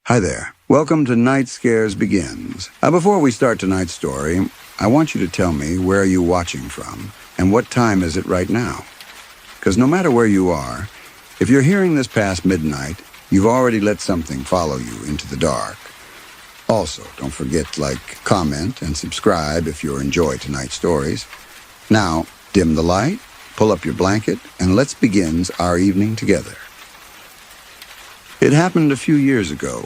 Hi there. Welcome to Night Scares Begins. Before we start tonight's story, I want you to tell me where are you watching from and what time is it right now? Because no matter where you are, if you're hearing this past midnight, you've already let something follow you into the dark. Also, don't forget to like, comment, and subscribe if you enjoy tonight's stories. Now, dim the light, pull up your blanket, and let's begin our evening together. It happened a few years ago,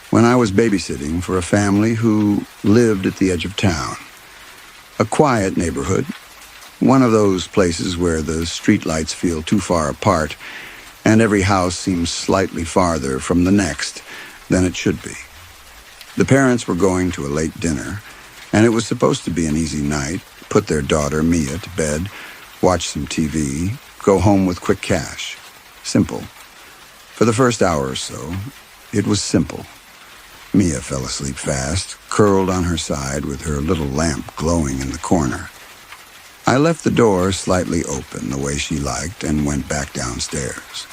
when I was babysitting for a family who lived at the edge of town. A quiet neighborhood, one of those places where the streetlights feel too far apart and every house seems slightly farther from the next than it should be. The parents were going to a late dinner, and it was supposed to be an easy night, put their daughter Mia to bed, watch some TV, go home with quick cash. Simple. For the first hour or so, it was simple. Mia fell asleep fast, curled on her side with her little lamp glowing in the corner. I left the door slightly open the way she liked and went back downstairs.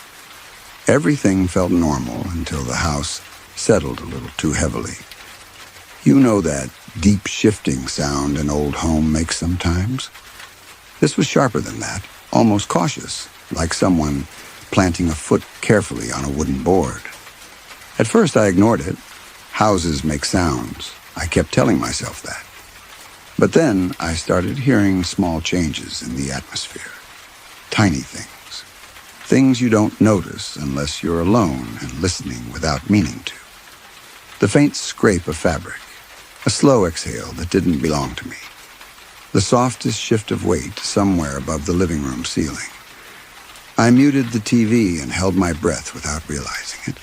Everything felt normal until the house settled a little too heavily. You know that deep shifting sound an old home makes sometimes? This was sharper than that, almost cautious, like someone planting a foot carefully on a wooden board. At first I ignored it. Houses make sounds. I kept telling myself that. But then I started hearing small changes in the atmosphere. Tiny things. Things you don't notice unless you're alone and listening without meaning to. The faint scrape of fabric. A slow exhale that didn't belong to me. The softest shift of weight somewhere above the living room ceiling. I muted the TV and held my breath without realizing it.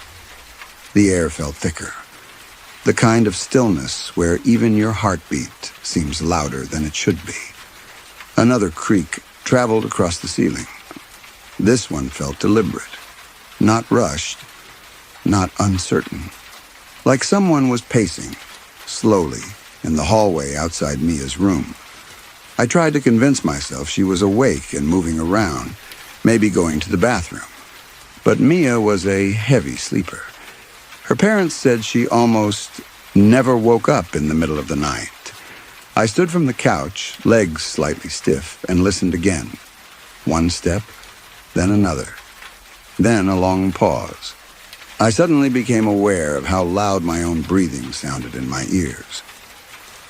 The air felt thicker. The kind of stillness where even your heartbeat seems louder than it should be. Another creak traveled across the ceiling. This one felt deliberate, not rushed, not uncertain. Like someone was pacing, slowly, in the hallway outside Mia's room. I tried to convince myself she was awake and moving around, maybe going to the bathroom. But Mia was a heavy sleeper. Her parents said she almost never woke up in the middle of the night. I stood from the couch, legs slightly stiff, and listened again. One step, then another. Then a long pause. I suddenly became aware of how loud my own breathing sounded in my ears.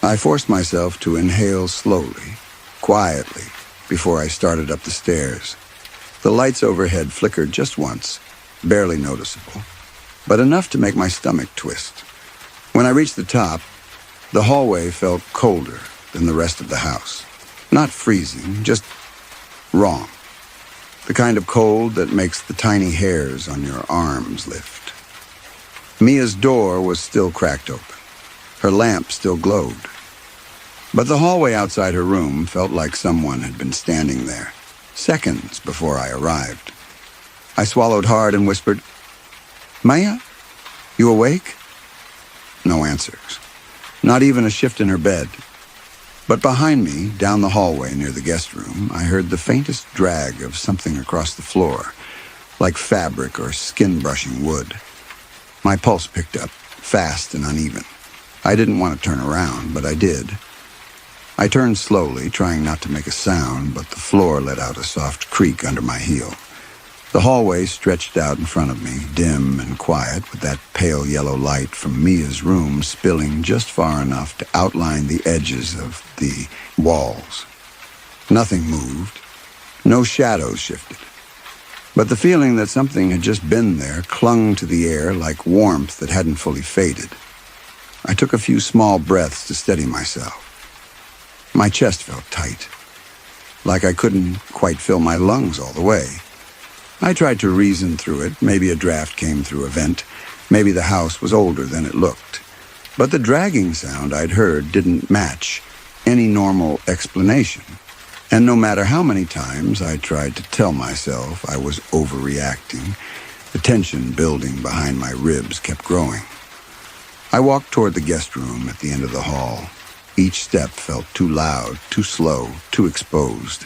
I forced myself to inhale slowly, quietly, before I started up the stairs. The lights overhead flickered just once, barely noticeable, but enough to make my stomach twist. When I reached the top, the hallway felt colder than the rest of the house. Not freezing, just wrong. The kind of cold that makes the tiny hairs on your arms lift. Mia's door was still cracked open. Her lamp still glowed. But the hallway outside her room felt like someone had been standing there, seconds before I arrived. I swallowed hard and whispered, "Maya, you awake?" No answers. Not even a shift in her bed. But behind me, down the hallway near the guest room, I heard the faintest drag of something across the floor, like fabric or skin brushing wood. My pulse picked up, fast and uneven. I didn't want to turn around, but I did. I turned slowly, trying not to make a sound, but the floor let out a soft creak under my heel. The hallway stretched out in front of me, dim and quiet, with that pale yellow light from Mia's room spilling just far enough to outline the edges of the walls. Nothing moved. No shadows shifted. But the feeling that something had just been there clung to the air like warmth that hadn't fully faded. I took a few small breaths to steady myself. My chest felt tight, like I couldn't quite fill my lungs all the way. I tried to reason through it. Maybe a draft came through a vent. Maybe the house was older than it looked. But the dragging sound I'd heard didn't match any normal explanation. And no matter how many times I tried to tell myself I was overreacting, the tension building behind my ribs kept growing. I walked toward the guest room at the end of the hall. Each step felt too loud, too slow, too exposed.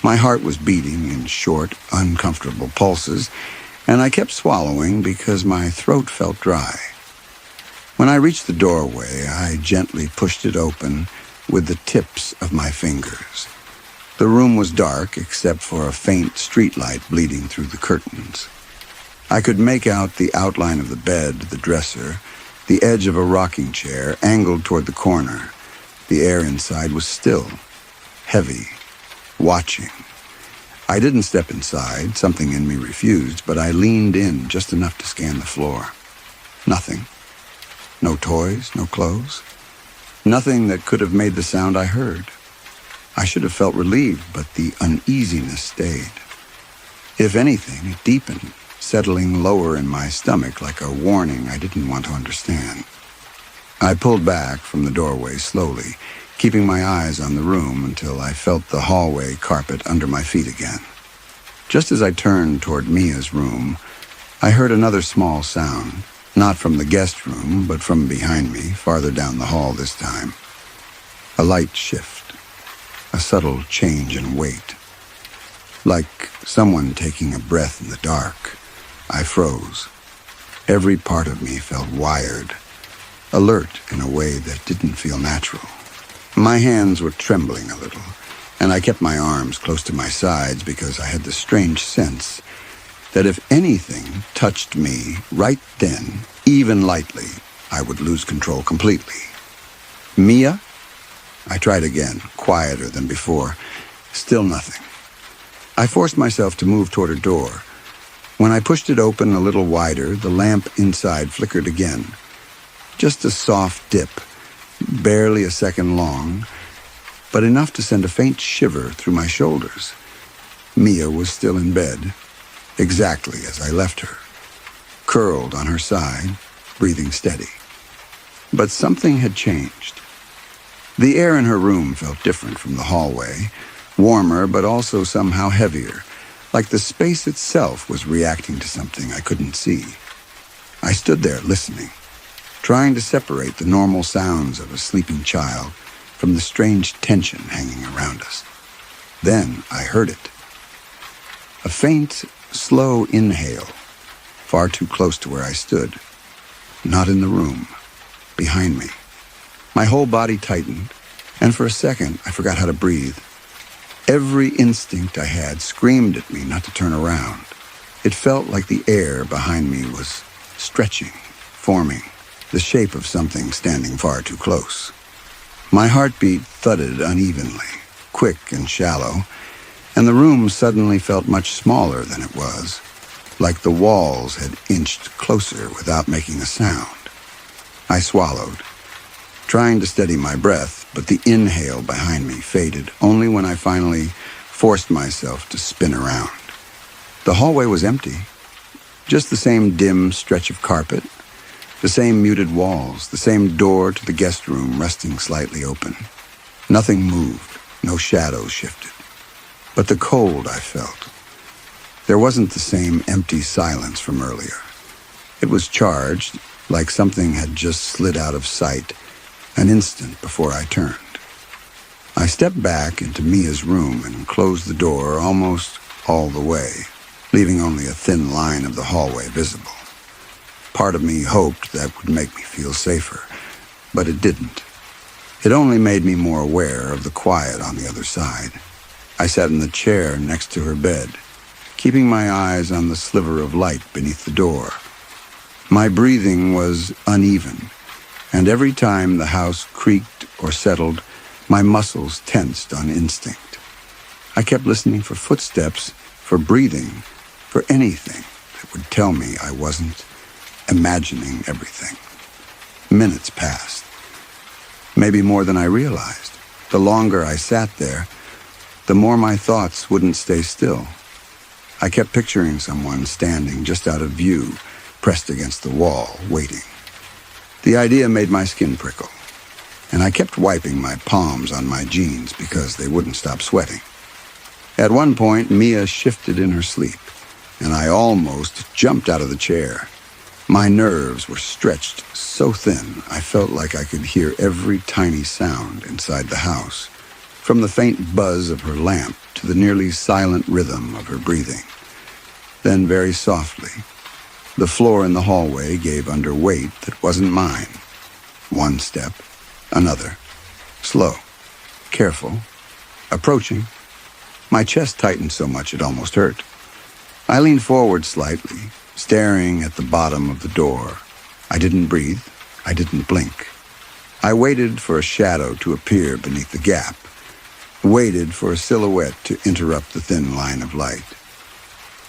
My heart was beating in short, uncomfortable pulses, and I kept swallowing because my throat felt dry. When I reached the doorway, I gently pushed it open with the tips of my fingers. The room was dark except for a faint streetlight bleeding through the curtains. I could make out the outline of the bed, the dresser, the edge of a rocking chair angled toward the corner. The air inside was still, heavy, watching. I didn't step inside, something in me refused, but I leaned in just enough to scan the floor. Nothing. No toys, no clothes. Nothing that could have made the sound I heard. I should have felt relieved, but the uneasiness stayed. If anything, it deepened, settling lower in my stomach like a warning I didn't want to understand. I pulled back from the doorway slowly, keeping my eyes on the room until I felt the hallway carpet under my feet again. Just as I turned toward Mia's room, I heard another small sound, not from the guest room, but from behind me, farther down the hall this time. A light shift, a subtle change in weight. Like someone taking a breath in the dark, I froze. Every part of me felt wired, alert in a way that didn't feel natural. My hands were trembling a little, and I kept my arms close to my sides because I had the strange sense that if anything touched me right then, even lightly, I would lose control completely. Mia? I tried again, quieter than before. Still nothing. I forced myself to move toward her door. When I pushed it open a little wider, the lamp inside flickered again. Just a soft dip, barely a second long, but enough to send a faint shiver through my shoulders. Mia was still in bed, exactly as I left her, curled on her side, breathing steady. But something had changed. The air in her room felt different from the hallway, warmer but also somehow heavier, like the space itself was reacting to something I couldn't see. I stood there listening, trying to separate the normal sounds of a sleeping child from the strange tension hanging around us. Then I heard it. A faint, slow inhale, far too close to where I stood. Not in the room, behind me. My whole body tightened, and for a second I forgot how to breathe. Every instinct I had screamed at me not to turn around. It felt like the air behind me was stretching, forming, the shape of something standing far too close. My heartbeat thudded unevenly, quick and shallow, and the room suddenly felt much smaller than it was, like the walls had inched closer without making a sound. I swallowed, trying to steady my breath, but the inhale behind me faded only when I finally forced myself to spin around. The hallway was empty, just the same dim stretch of carpet, the same muted walls, the same door to the guest room resting slightly open. Nothing moved, no shadows shifted. But the cold I felt. There wasn't the same empty silence from earlier. It was charged, like something had just slid out of sight an instant before I turned. I stepped back into Mia's room and closed the door almost all the way, leaving only a thin line of the hallway visible. Part of me hoped that would make me feel safer, but it didn't. It only made me more aware of the quiet on the other side. I sat in the chair next to her bed, keeping my eyes on the sliver of light beneath the door. My breathing was uneven, and every time the house creaked or settled, my muscles tensed on instinct. I kept listening for footsteps, for breathing, for anything that would tell me I wasn't imagining everything. Minutes passed, maybe more than I realized. The longer I sat there, the more my thoughts wouldn't stay still. I kept picturing someone standing just out of view, pressed against the wall, waiting. The idea made my skin prickle, and I kept wiping my palms on my jeans because they wouldn't stop sweating. At one point, Mia shifted in her sleep, and I almost jumped out of the chair. My nerves were stretched so thin, I felt like I could hear every tiny sound inside the house, from the faint buzz of her lamp to the nearly silent rhythm of her breathing. Then very softly, the floor in the hallway gave under weight that wasn't mine. One step, another. Slow, careful, approaching. My chest tightened so much it almost hurt. I leaned forward slightly, staring at the bottom of the door. I didn't breathe. I didn't blink. I waited for a shadow to appear beneath the gap. Waited for a silhouette to interrupt the thin line of light.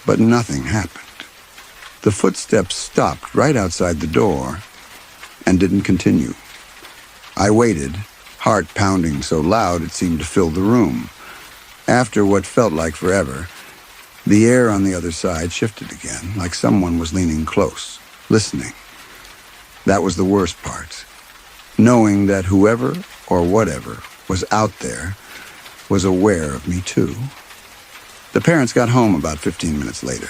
But nothing happened. The footsteps stopped right outside the door and didn't continue. I waited, heart pounding so loud it seemed to fill the room. After what felt like forever, the air on the other side shifted again, like someone was leaning close, listening. That was the worst part. Knowing that whoever or whatever was out there was aware of me too. The parents got home about 15 minutes later.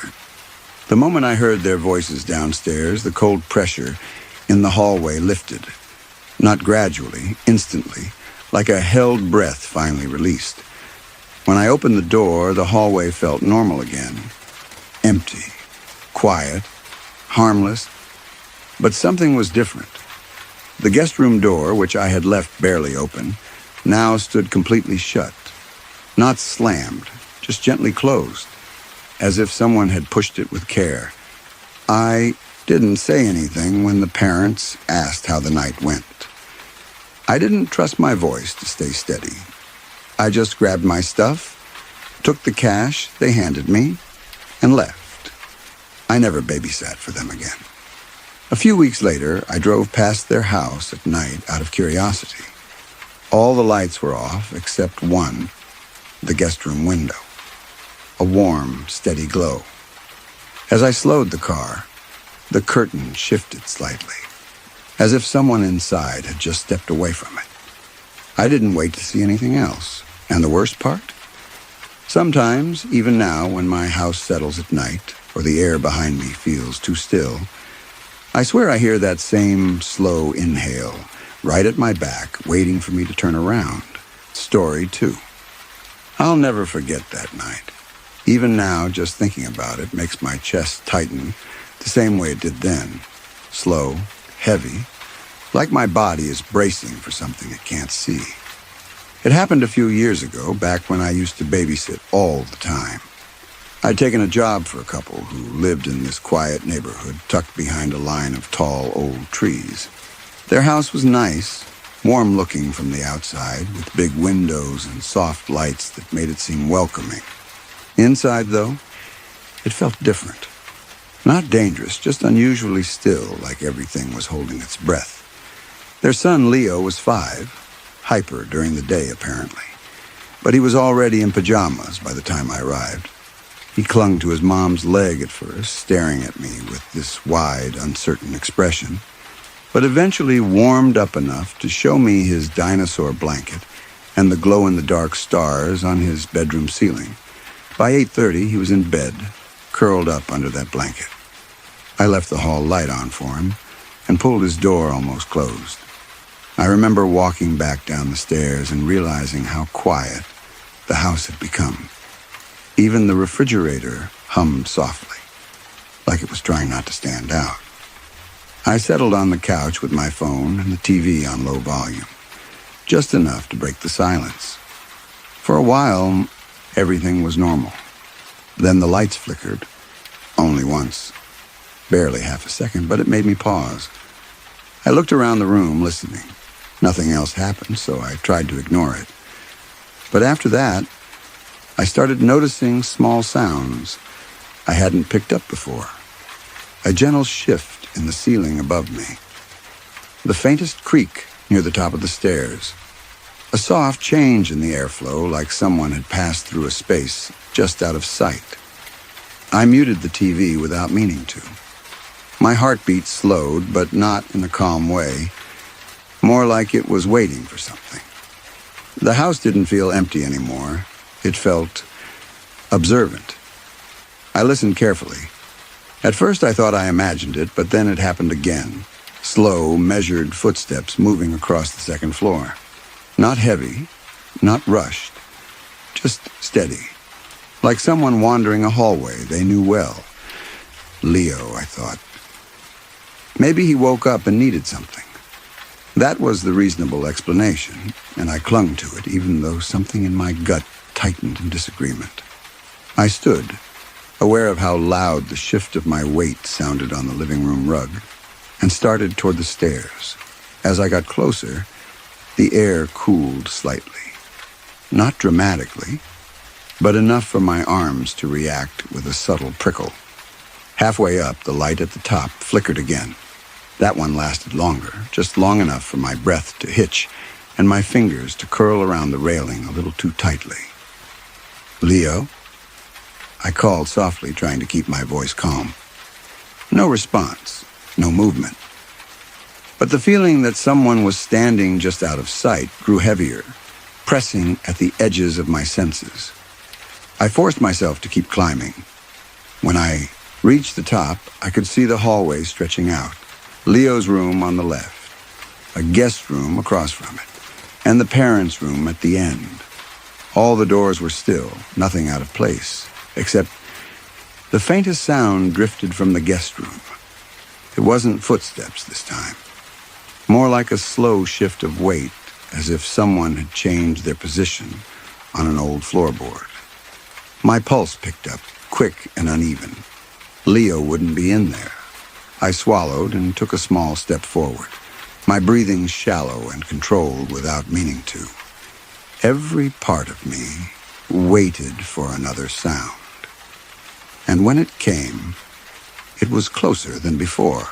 The moment I heard their voices downstairs, the cold pressure in the hallway lifted. Not gradually, instantly, like a held breath finally released. When I opened the door, the hallway felt normal again. Empty, quiet, harmless, but something was different. The guest room door, which I had left barely open, now stood completely shut. Not slammed, just gently closed, as if someone had pushed it with care. I didn't say anything when the parents asked how the night went. I didn't trust my voice to stay steady. I just grabbed my stuff, took the cash they handed me, and left. I never babysat for them again. A few weeks later, I drove past their house at night out of curiosity. All the lights were off except one, the guest room window. A warm, steady glow. As I slowed the car, the curtain shifted slightly, as if someone inside had just stepped away from it. I didn't wait to see anything else. And the worst part? Sometimes, even now, when my house settles at night, or the air behind me feels too still, I swear I hear that same slow inhale right at my back, waiting for me to turn around. Story 2. I'll never forget that night. Even now, just thinking about it makes my chest tighten the same way it did then. Slow, heavy, like my body is bracing for something it can't see. It happened a few years ago, back when I used to babysit all the time. I'd taken a job for a couple who lived in this quiet neighborhood tucked behind a line of tall, old trees. Their house was nice, warm-looking from the outside, with big windows and soft lights that made it seem welcoming. Inside, though, it felt different. Not dangerous, just unusually still, like everything was holding its breath. Their son, Leo, was 5, hyper during the day, apparently. But he was already in pajamas by the time I arrived. He clung to his mom's leg at first, staring at me with this wide, uncertain expression, but eventually warmed up enough to show me his dinosaur blanket and the glow-in-the-dark stars on his bedroom ceiling. By 8:30, he was in bed, curled up under that blanket. I left the hall light on for him and pulled his door almost closed. I remember walking back down the stairs and realizing how quiet the house had become. Even the refrigerator hummed softly, like it was trying not to stand out. I settled on the couch with my phone and the TV on low volume, just enough to break the silence. For a while, everything was normal. Then the lights flickered, only once. Barely half a second, but it made me pause. I looked around the room, listening. Nothing else happened, so I tried to ignore it. But after that, I started noticing small sounds I hadn't picked up before. A gentle shift in the ceiling above me. The faintest creak near the top of the stairs. A soft change in the airflow, like someone had passed through a space just out of sight. I muted the TV without meaning to. My heartbeat slowed, but not in a calm way. More like it was waiting for something. The house didn't feel empty anymore. It felt observant. I listened carefully. At first I thought I imagined it, but then it happened again. Slow, measured footsteps moving across the second floor. Not heavy, not rushed, just steady. Like someone wandering a hallway they knew well, Leo, I thought. Maybe he woke up and needed something. That was the reasonable explanation, and I clung to it, even though something in my gut tightened in disagreement. I stood, aware of how loud the shift of my weight sounded on the living room rug, and started toward the stairs. As I got closer, the air cooled slightly. Not dramatically, but enough for my arms to react with a subtle prickle. Halfway up, the light at the top flickered again. That one lasted longer, just long enough for my breath to hitch and my fingers to curl around the railing a little too tightly. "Leo?" I called softly, trying to keep my voice calm. No response, no movement. But the feeling that someone was standing just out of sight grew heavier, pressing at the edges of my senses. I forced myself to keep climbing. When I reached the top, I could see the hallway stretching out. Leo's room on the left, a guest room across from it, and the parents' room at the end. All the doors were still, nothing out of place, except the faintest sound drifted from the guest room. It wasn't footsteps this time, more like a slow shift of weight, as if someone had changed their position on an old floorboard. My pulse picked up, quick and uneven. Leo wouldn't be in there. I swallowed and took a small step forward, my breathing shallow and controlled without meaning to. Every part of me waited for another sound. And when it came, it was closer than before.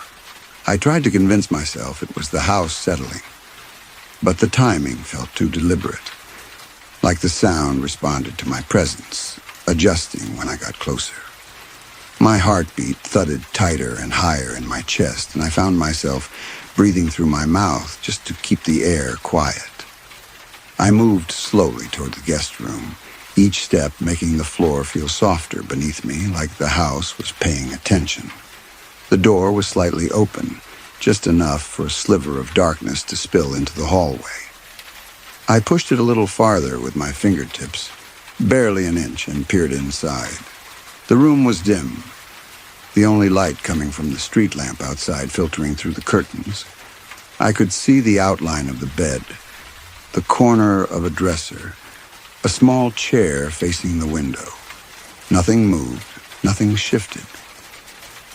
I tried to convince myself it was the house settling, but the timing felt too deliberate, like the sound responded to my presence, adjusting when I got closer. My heartbeat thudded tighter and higher in my chest, and I found myself breathing through my mouth just to keep the air quiet. I moved slowly toward the guest room, each step making the floor feel softer beneath me, like the house was paying attention. The door was slightly open, just enough for a sliver of darkness to spill into the hallway. I pushed it a little farther with my fingertips, barely an inch, and peered inside. The room was dim, the only light coming from the street lamp outside filtering through the curtains. I could see the outline of the bed, the corner of a dresser, a small chair facing the window. Nothing moved, nothing shifted,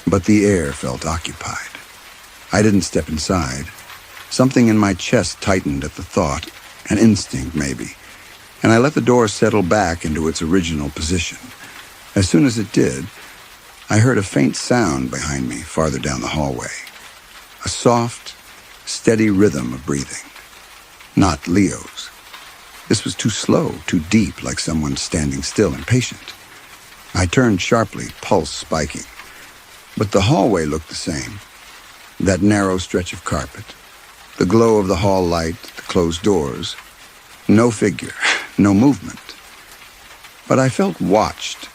but the air felt occupied. I didn't step inside. Something in my chest tightened at the thought, an instinct maybe, and I let the door settle back into its original position. As soon as it did, I heard a faint sound behind me farther down the hallway. A soft, steady rhythm of breathing. Not Leo's. This was too slow, too deep, like someone standing still, impatient. I turned sharply, pulse spiking. But the hallway looked the same. That narrow stretch of carpet, the glow of the hall light, the closed doors. No figure, no movement. But I felt watched.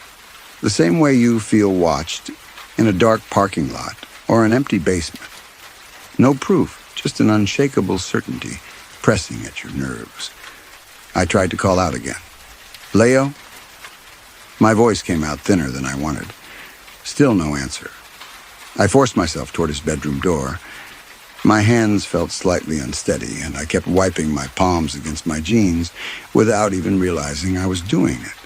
The same way you feel watched in a dark parking lot or an empty basement. No proof, just an unshakable certainty pressing at your nerves. I tried to call out again. "Leo?" My voice came out thinner than I wanted. Still no answer. I forced myself toward his bedroom door. My hands felt slightly unsteady, and I kept wiping my palms against my jeans without even realizing I was doing it.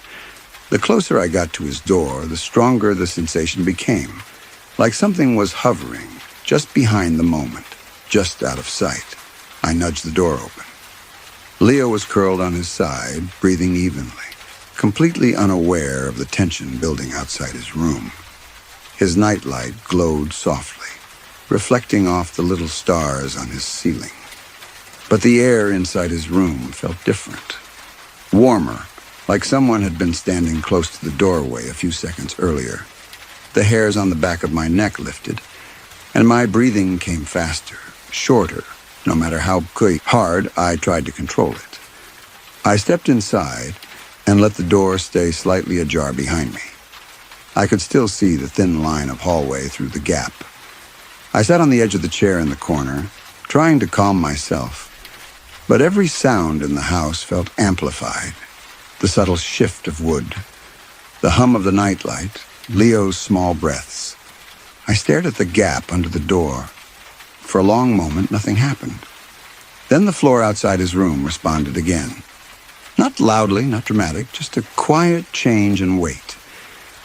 The closer I got to his door, the stronger the sensation became, like something was hovering just behind the moment, just out of sight. I nudged the door open. Leo was curled on his side, breathing evenly, completely unaware of the tension building outside his room. His nightlight glowed softly, reflecting off the little stars on his ceiling. But the air inside his room felt different, warmer, like someone had been standing close to the doorway a few seconds earlier. The hairs on the back of my neck lifted, and my breathing came faster, shorter, no matter how hard I tried to control it. I stepped inside and let the door stay slightly ajar behind me. I could still see the thin line of hallway through the gap. I sat on the edge of the chair in the corner, trying to calm myself, but every sound in the house felt amplified. The subtle shift of wood, the hum of the nightlight, Leo's small breaths. I stared at the gap under the door. For a long moment, nothing happened. Then the floor outside his room responded again. Not loudly, not dramatic, just a quiet change in weight.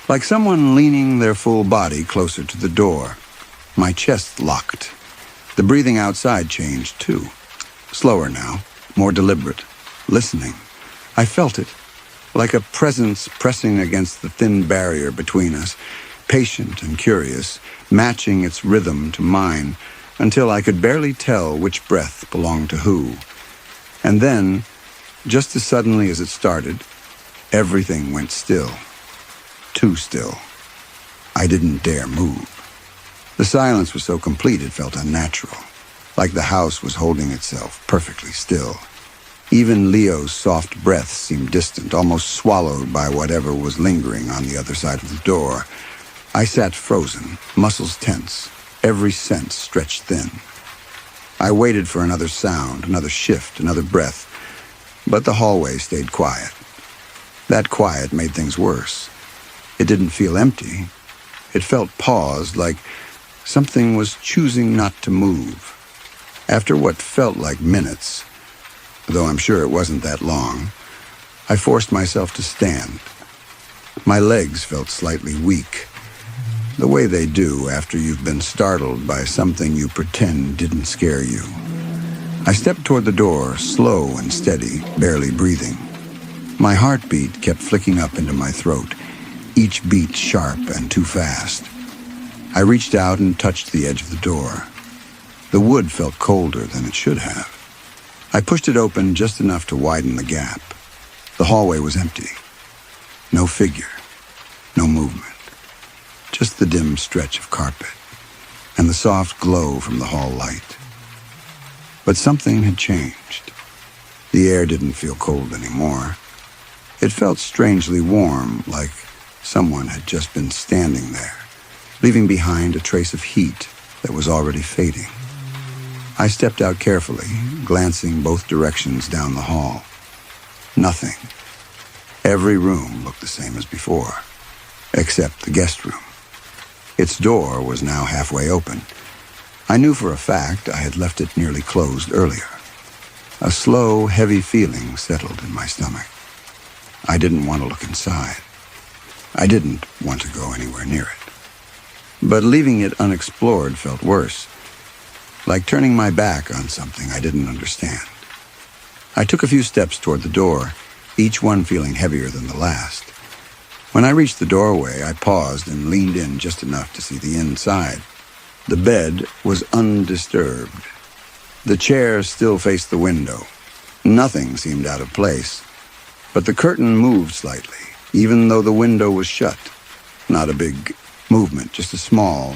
Like someone leaning their full body closer to the door. My chest locked. The breathing outside changed, too. Slower now, more deliberate, listening. I felt it, like a presence pressing against the thin barrier between us, patient and curious, matching its rhythm to mine, until I could barely tell which breath belonged to who. And then, just as suddenly as it started, everything went still. Too still. I didn't dare move. The silence was so complete it felt unnatural, like the house was holding itself perfectly still. Even Leo's soft breath seemed distant, almost swallowed by whatever was lingering on the other side of the door. I sat frozen, muscles tense, every sense stretched thin. I waited for another sound, another shift, another breath, but the hallway stayed quiet. That quiet made things worse. It didn't feel empty. It felt paused, like something was choosing not to move. After what felt like minutes, though I'm sure it wasn't that long, I forced myself to stand. My legs felt slightly weak, the way they do after you've been startled by something you pretend didn't scare you. I stepped toward the door, slow and steady, barely breathing. My heartbeat kept flicking up into my throat, each beat sharp and too fast. I reached out and touched the edge of the door. The wood felt colder than it should have. I pushed it open just enough to widen the gap. The hallway was empty. No figure, no movement. Just the dim stretch of carpet and the soft glow from the hall light. But something had changed. The air didn't feel cold anymore. It felt strangely warm, like someone had just been standing there, leaving behind a trace of heat that was already fading. I stepped out carefully, glancing both directions down the hall. Nothing. Every room looked the same as before, except the guest room. Its door was now halfway open. I knew for a fact I had left it nearly closed earlier. A slow, heavy feeling settled in my stomach. I didn't want to look inside. I didn't want to go anywhere near it. But leaving it unexplored felt worse, like turning my back on something I didn't understand. I took a few steps toward the door, each one feeling heavier than the last. When I reached the doorway, I paused and leaned in just enough to see the inside. The bed was undisturbed. The chair still faced the window. Nothing seemed out of place. But the curtain moved slightly, even though the window was shut. Not a big movement, just a small,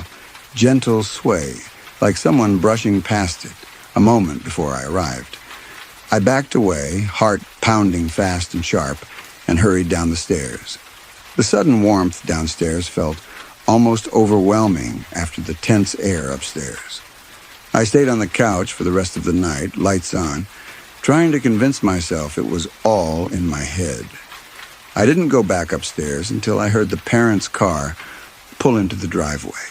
gentle sway, like someone brushing past it, a moment before I arrived. I backed away, heart pounding fast and sharp, and hurried down the stairs. The sudden warmth downstairs felt almost overwhelming after the tense air upstairs. I stayed on the couch for the rest of the night, lights on, trying to convince myself it was all in my head. I didn't go back upstairs until I heard the parents' car pull into the driveway.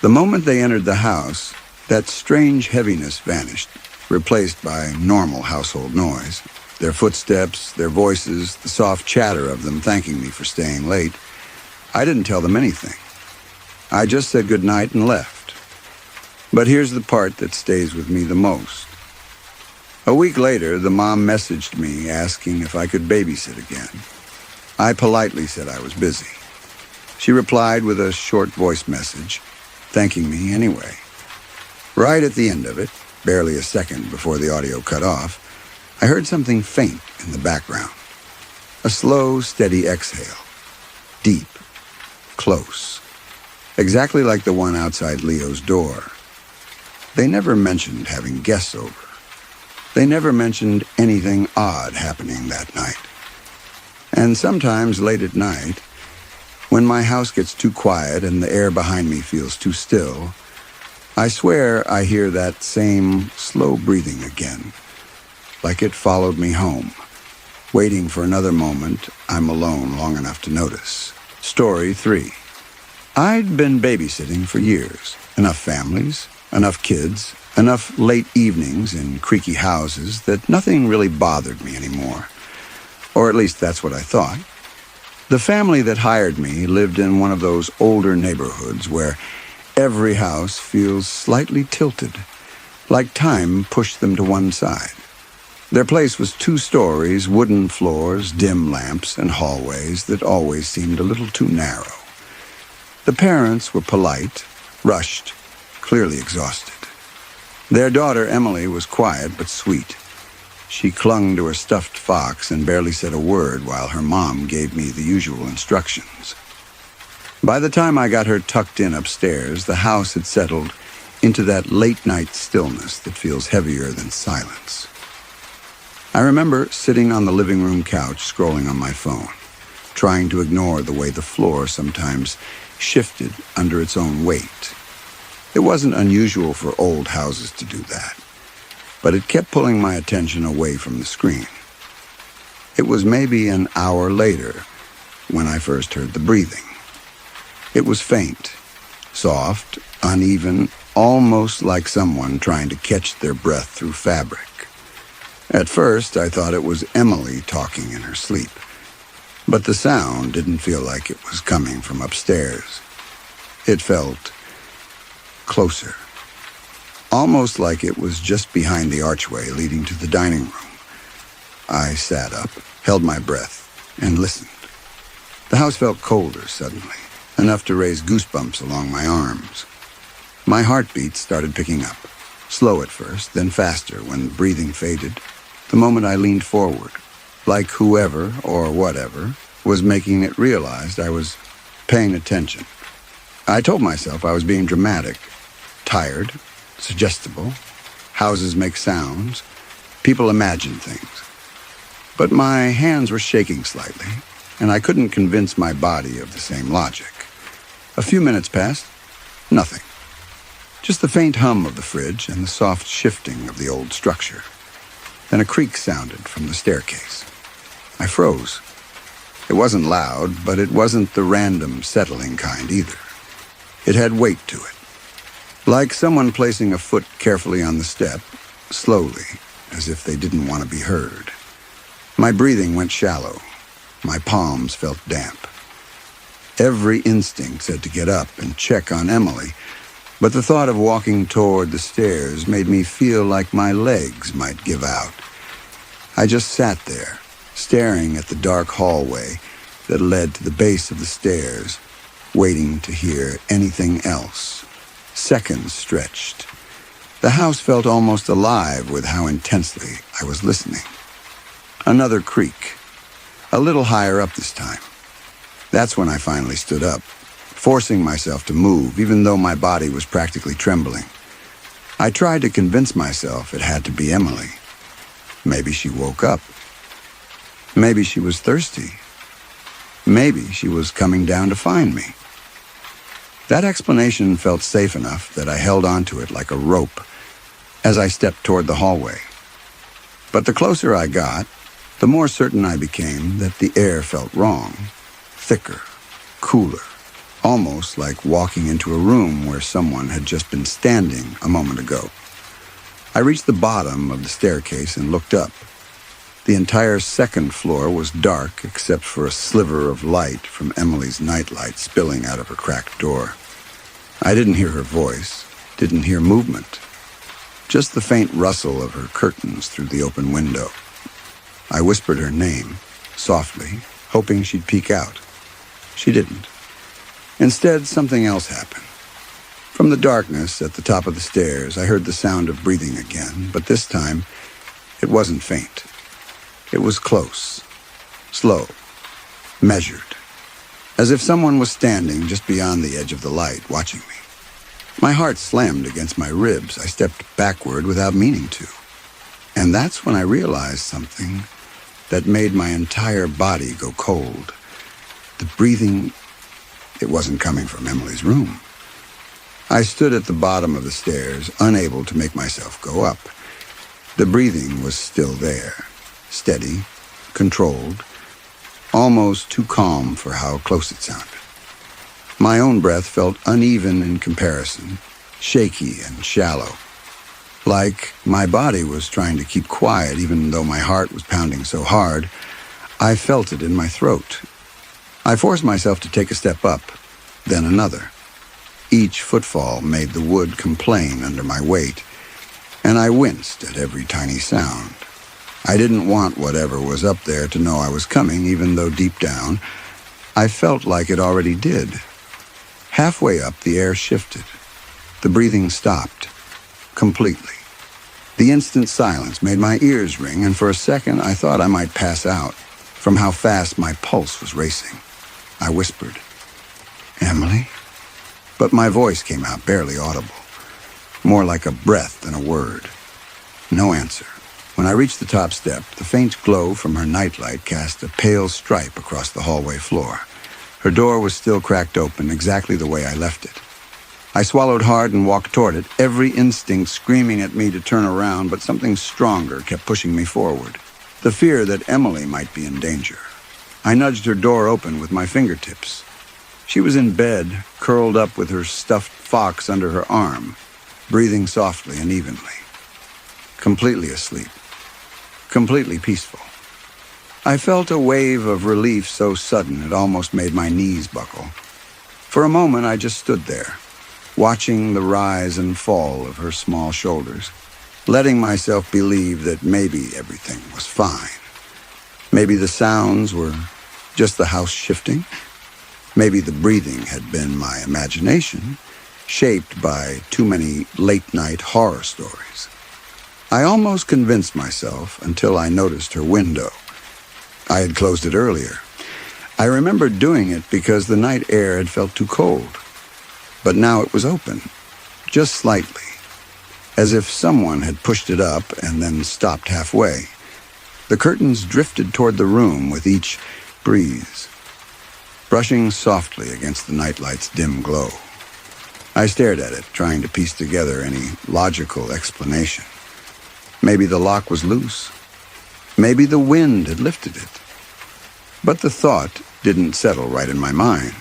The moment they entered the house, that strange heaviness vanished, replaced by normal household noise. Their footsteps, their voices, the soft chatter of them thanking me for staying late. I didn't tell them anything. I just said goodnight and left. But here's the part that stays with me the most. A week later, the mom messaged me asking if I could babysit again. I politely said I was busy. She replied with a short voice message, thanking me anyway. Right at the end of it, barely a second before the audio cut off, I heard something faint in the background. A slow, steady exhale. Deep. Close. Exactly like the one outside Leo's door. They never mentioned having guests over. They never mentioned anything odd happening that night. And sometimes late at night, when my house gets too quiet and the air behind me feels too still, I swear I hear that same slow breathing again, like it followed me home, waiting for another moment I'm alone long enough to notice. Story 3. I'd been babysitting for years. Enough families, enough kids, enough late evenings in creaky houses that nothing really bothered me anymore. Or at least that's what I thought. The family that hired me lived in one of those older neighborhoods where every house feels slightly tilted, like time pushed them to one side. Their place was 2 stories, wooden floors, dim lamps, and hallways that always seemed a little too narrow. The parents were polite, rushed, clearly exhausted. Their daughter, Emily, was quiet but sweet. She clung to her stuffed fox and barely said a word while her mom gave me the usual instructions. By the time I got her tucked in upstairs, the house had settled into that late-night stillness that feels heavier than silence. I remember sitting on the living room couch scrolling on my phone, trying to ignore the way the floor sometimes shifted under its own weight. It wasn't unusual for old houses to do that, but it kept pulling my attention away from the screen. It was maybe an hour later when I first heard the breathing. It was faint, soft, uneven, almost like someone trying to catch their breath through fabric. At first, I thought it was Emily talking in her sleep, but the sound didn't feel like it was coming from upstairs. It felt closer, almost like it was just behind the archway leading to the dining room. I sat up, held my breath, and listened. The house felt colder suddenly, enough to raise goosebumps along my arms. My heartbeat started picking up, slow at first, then faster when the breathing faded. The moment I leaned forward, like whoever or whatever was making it realized I was paying attention. I told myself I was being dramatic, tired, suggestible. Houses make sounds. People imagine things. But my hands were shaking slightly, and I couldn't convince my body of the same logic. A few minutes passed. Nothing. Just the faint hum of the fridge and the soft shifting of the old structure. Then a creak sounded from the staircase. I froze. It wasn't loud, but it wasn't the random, settling kind either. It had weight to it. Like someone placing a foot carefully on the step, slowly, as if they didn't want to be heard. My breathing went shallow. My palms felt damp. Every instinct said to get up and check on Emily, but the thought of walking toward the stairs made me feel like my legs might give out. I just sat there, staring at the dark hallway that led to the base of the stairs, waiting to hear anything else. Seconds stretched. The house felt almost alive with how intensely I was listening. Another creak, a little higher up this time. That's when I finally stood up, forcing myself to move, even though my body was practically trembling. I tried to convince myself it had to be Emily. Maybe she woke up. Maybe she was thirsty. Maybe she was coming down to find me. That explanation felt safe enough that I held onto it like a rope as I stepped toward the hallway. But the closer I got, the more certain I became that the air felt wrong, thicker, cooler, almost like walking into a room where someone had just been standing a moment ago. I reached the bottom of the staircase and looked up. The entire second floor was dark except for a sliver of light from Emily's nightlight spilling out of her cracked door. I didn't hear her voice, didn't hear movement, just the faint rustle of her curtains through the open window. I whispered her name, softly, hoping she'd peek out. She didn't. Instead, something else happened. From the darkness at the top of the stairs, I heard the sound of breathing again, but this time, it wasn't faint. It was close, slow, measured, as if someone was standing just beyond the edge of the light, watching me. My heart slammed against my ribs. I stepped backward without meaning to. And that's when I realized something that made my entire body go cold. The breathing, it wasn't coming from Emily's room. I stood at the bottom of the stairs, unable to make myself go up. The breathing was still there, steady, controlled, almost too calm for how close it sounded. My own breath felt uneven in comparison, shaky and shallow. Like my body was trying to keep quiet even though my heart was pounding so hard, I felt it in my throat. I forced myself to take a step up, then another. Each footfall made the wood complain under my weight, and I winced at every tiny sound. I didn't want whatever was up there to know I was coming, even though deep down, I felt like it already did. Halfway up, the air shifted. The breathing stopped. Completely. The instant silence made my ears ring, and for a second I thought I might pass out from how fast my pulse was racing. I whispered, "Emily?" But my voice came out barely audible, more like a breath than a word. No answer. When I reached the top step, the faint glow from her nightlight cast a pale stripe across the hallway floor. Her door was still cracked open, exactly the way I left it. I swallowed hard and walked toward it, every instinct screaming at me to turn around, but something stronger kept pushing me forward. The fear that Emily might be in danger. I nudged her door open with my fingertips. She was in bed, curled up with her stuffed fox under her arm, breathing softly and evenly. Completely asleep. Completely peaceful. I felt a wave of relief so sudden it almost made my knees buckle. For a moment I just stood there, watching the rise and fall of her small shoulders, letting myself believe that maybe everything was fine. Maybe the sounds were just the house shifting. Maybe the breathing had been my imagination, shaped by too many late-night horror stories. I almost convinced myself until I noticed her window. I had closed it earlier. I remembered doing it because the night air had felt too cold. But now it was open, just slightly, as if someone had pushed it up and then stopped halfway. The curtains drifted toward the room with each breeze, brushing softly against the nightlight's dim glow. I stared at it, trying to piece together any logical explanation. Maybe the lock was loose. Maybe the wind had lifted it. But the thought didn't settle right in my mind.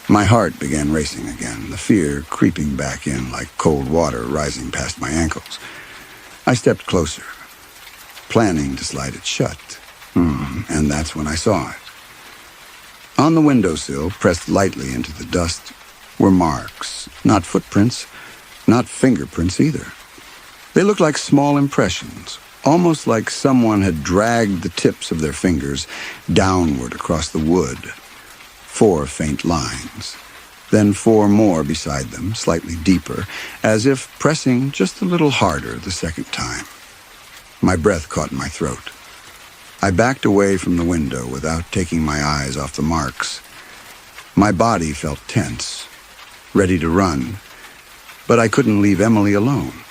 My heart began racing again, the fear creeping back in like cold water rising past my ankles. I stepped closer, planning to slide it shut. And that's when I saw it. On the windowsill, pressed lightly into the dust, were marks, not footprints, not fingerprints either. They looked like small impressions, almost like someone had dragged the tips of their fingers downward across the wood. 4 faint lines, then 4 more beside them, slightly deeper, as if pressing just a little harder the second time. My breath caught in my throat. I backed away from the window without taking my eyes off the marks. My body felt tense, ready to run, but I couldn't leave Emily alone.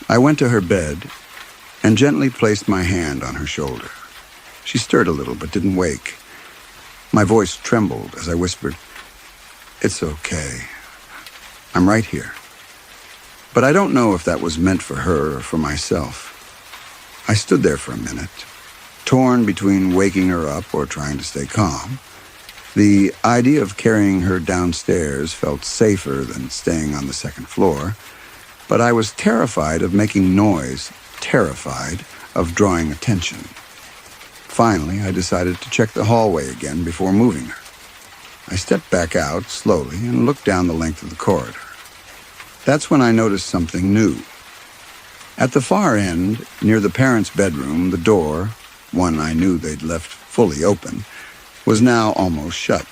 I went to her bed and gently placed my hand on her shoulder. She stirred a little but didn't wake. My voice trembled as I whispered, "It's okay. I'm right here." But I don't know if that was meant for her or for myself. I stood there for a minute, torn between waking her up or trying to stay calm. The idea of carrying her downstairs felt safer than staying on the second floor, but I was terrified of making noise, terrified of drawing attention. Finally, I decided to check the hallway again before moving her. I stepped back out slowly and looked down the length of the corridor. That's when I noticed something new. At the far end, near the parents' bedroom, the door, one I knew they'd left fully open, was now almost shut.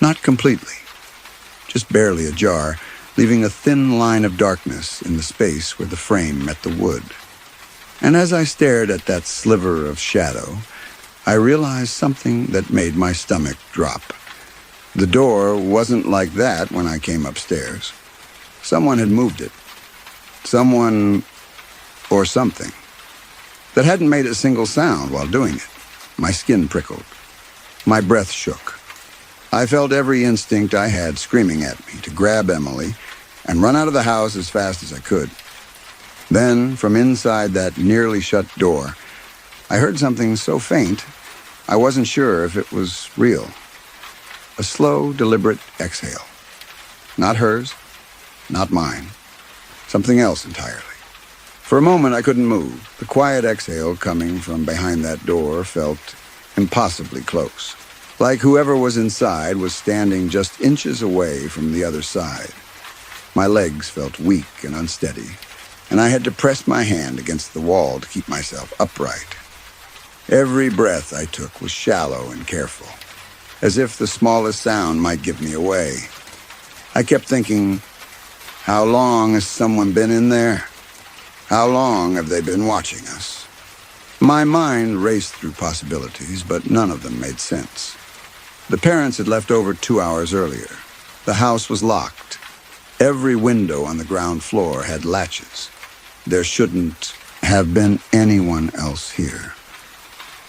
Not completely, just barely ajar, leaving a thin line of darkness in the space where the frame met the wood. And as I stared at that sliver of shadow, I realized something that made my stomach drop. The door wasn't like that when I came upstairs. Someone had moved it. Someone or something that hadn't made a single sound while doing it. My skin prickled. My breath shook. I felt every instinct I had screaming at me to grab Emily and run out of the house as fast as I could. Then, from inside that nearly shut door, I heard something so faint, I wasn't sure if it was real. A slow, deliberate exhale. Not hers, not mine. Something else entirely. For a moment, I couldn't move. The quiet exhale coming from behind that door felt impossibly close. Like whoever was inside was standing just inches away from the other side. My legs felt weak and unsteady, and I had to press my hand against the wall to keep myself upright. Every breath I took was shallow and careful, as if the smallest sound might give me away. I kept thinking, how long has someone been in there? How long have they been watching us? My mind raced through possibilities, but none of them made sense. The parents had left over 2 hours earlier. The house was locked. Every window on the ground floor had latches. There shouldn't have been anyone else here.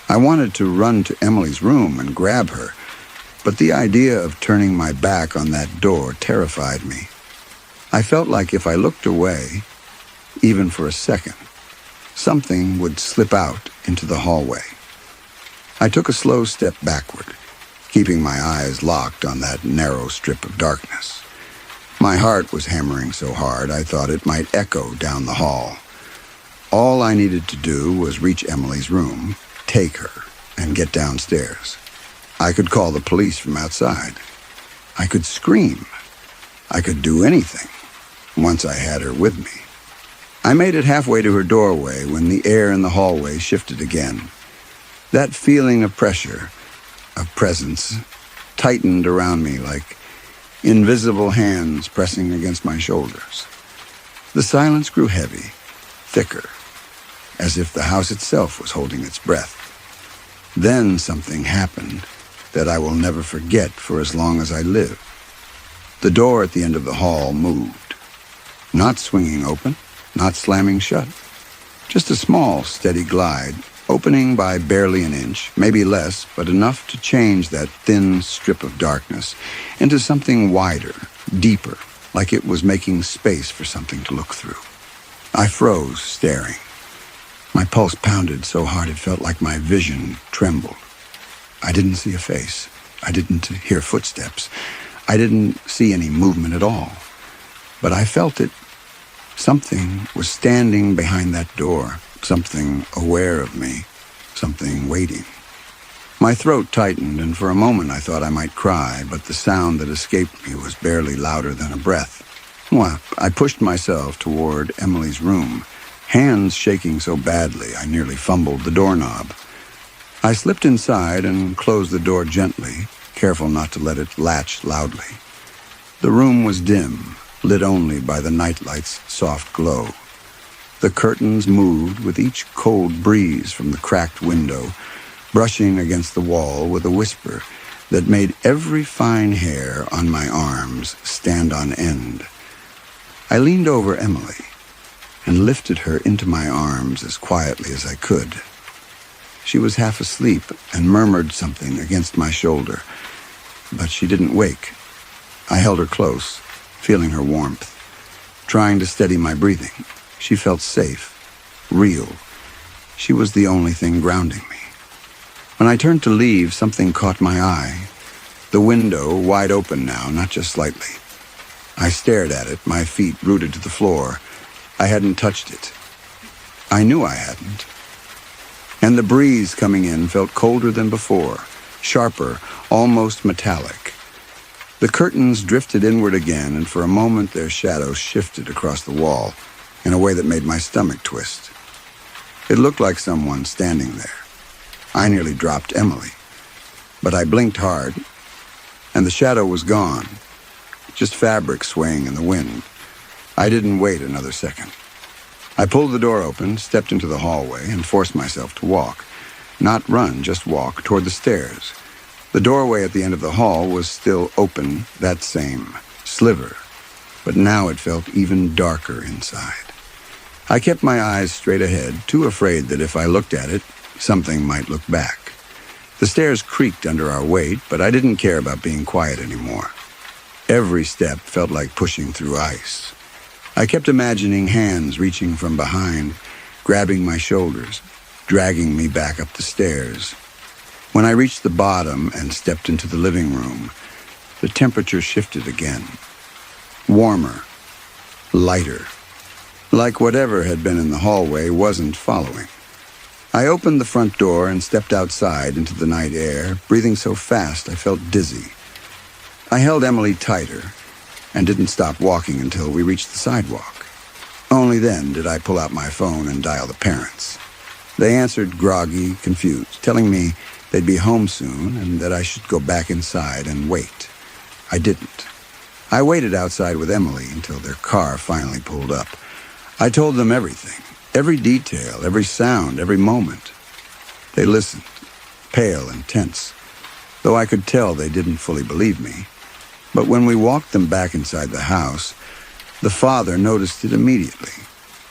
I wanted to run to Emily's room and grab her, but the idea of turning my back on that door terrified me. I felt like if I looked away, even for a second, something would slip out into the hallway. I took a slow step backward, keeping my eyes locked on that narrow strip of darkness. My heart was hammering so hard I thought it might echo down the hall. All I needed to do was reach Emily's room, take her, and get downstairs. I could call the police from outside. I could scream. I could do anything once I had her with me. I made it halfway to her doorway when the air in the hallway shifted again. That feeling of pressure, of presence, tightened around me like invisible hands pressing against my shoulders. The silence grew heavy, thicker, as if the house itself was holding its breath. Then something happened that I will never forget for as long as I live. The door at the end of the hall moved, not swinging open, not slamming shut. Just a small, steady glide, opening by barely an inch, maybe less, but enough to change that thin strip of darkness into something wider, deeper, like it was making space for something to look through. I froze, staring. My pulse pounded so hard it felt like my vision trembled. I didn't see a face. I didn't hear footsteps. I didn't see any movement at all. But I felt it. Something was standing behind that door, something aware of me, something waiting. My throat tightened, and for a moment I thought I might cry, but the sound that escaped me was barely louder than a breath. Well, I pushed myself toward Emily's room, hands shaking so badly I nearly fumbled the doorknob. I slipped inside and closed the door gently, careful not to let it latch loudly. The room was dim, lit only by the nightlight's soft glow. The curtains moved with each cold breeze from the cracked window, brushing against the wall with a whisper that made every fine hair on my arms stand on end. I leaned over Emily and lifted her into my arms as quietly as I could. She was half asleep and murmured something against my shoulder, but she didn't wake. I held her close, feeling her warmth, trying to steady my breathing. She felt safe, real. She was the only thing grounding me. When I turned to leave, something caught my eye. The window, wide open now, not just slightly. I stared at it, my feet rooted to the floor. I hadn't touched it. I knew I hadn't. And the breeze coming in felt colder than before, sharper, almost metallic. The curtains drifted inward again, and for a moment their shadows shifted across the wall in a way that made my stomach twist. It looked like someone standing there. I nearly dropped Emily, but I blinked hard, and the shadow was gone, just fabric swaying in the wind. I didn't wait another second. I pulled the door open, stepped into the hallway, and forced myself to walk. Not run, just walk toward the stairs. The doorway at the end of the hall was still open, that same sliver, but now it felt even darker inside. I kept my eyes straight ahead, too afraid that if I looked at it, something might look back. The stairs creaked under our weight, but I didn't care about being quiet anymore. Every step felt like pushing through ice. I kept imagining hands reaching from behind, grabbing my shoulders, dragging me back up the stairs. When I reached the bottom and stepped into the living room, the temperature shifted again. Warmer, lighter, like whatever had been in the hallway wasn't following. I opened the front door and stepped outside into the night air, breathing so fast I felt dizzy. I held Emily tighter and didn't stop walking until we reached the sidewalk. Only then did I pull out my phone and dial the parents. They answered groggy, confused, telling me they'd be home soon and that I should go back inside and wait. I didn't. I waited outside with Emily until their car finally pulled up. I told them everything, every detail, every sound, every moment. They listened, pale and tense, though I could tell they didn't fully believe me. But when we walked them back inside the house, the father noticed it immediately.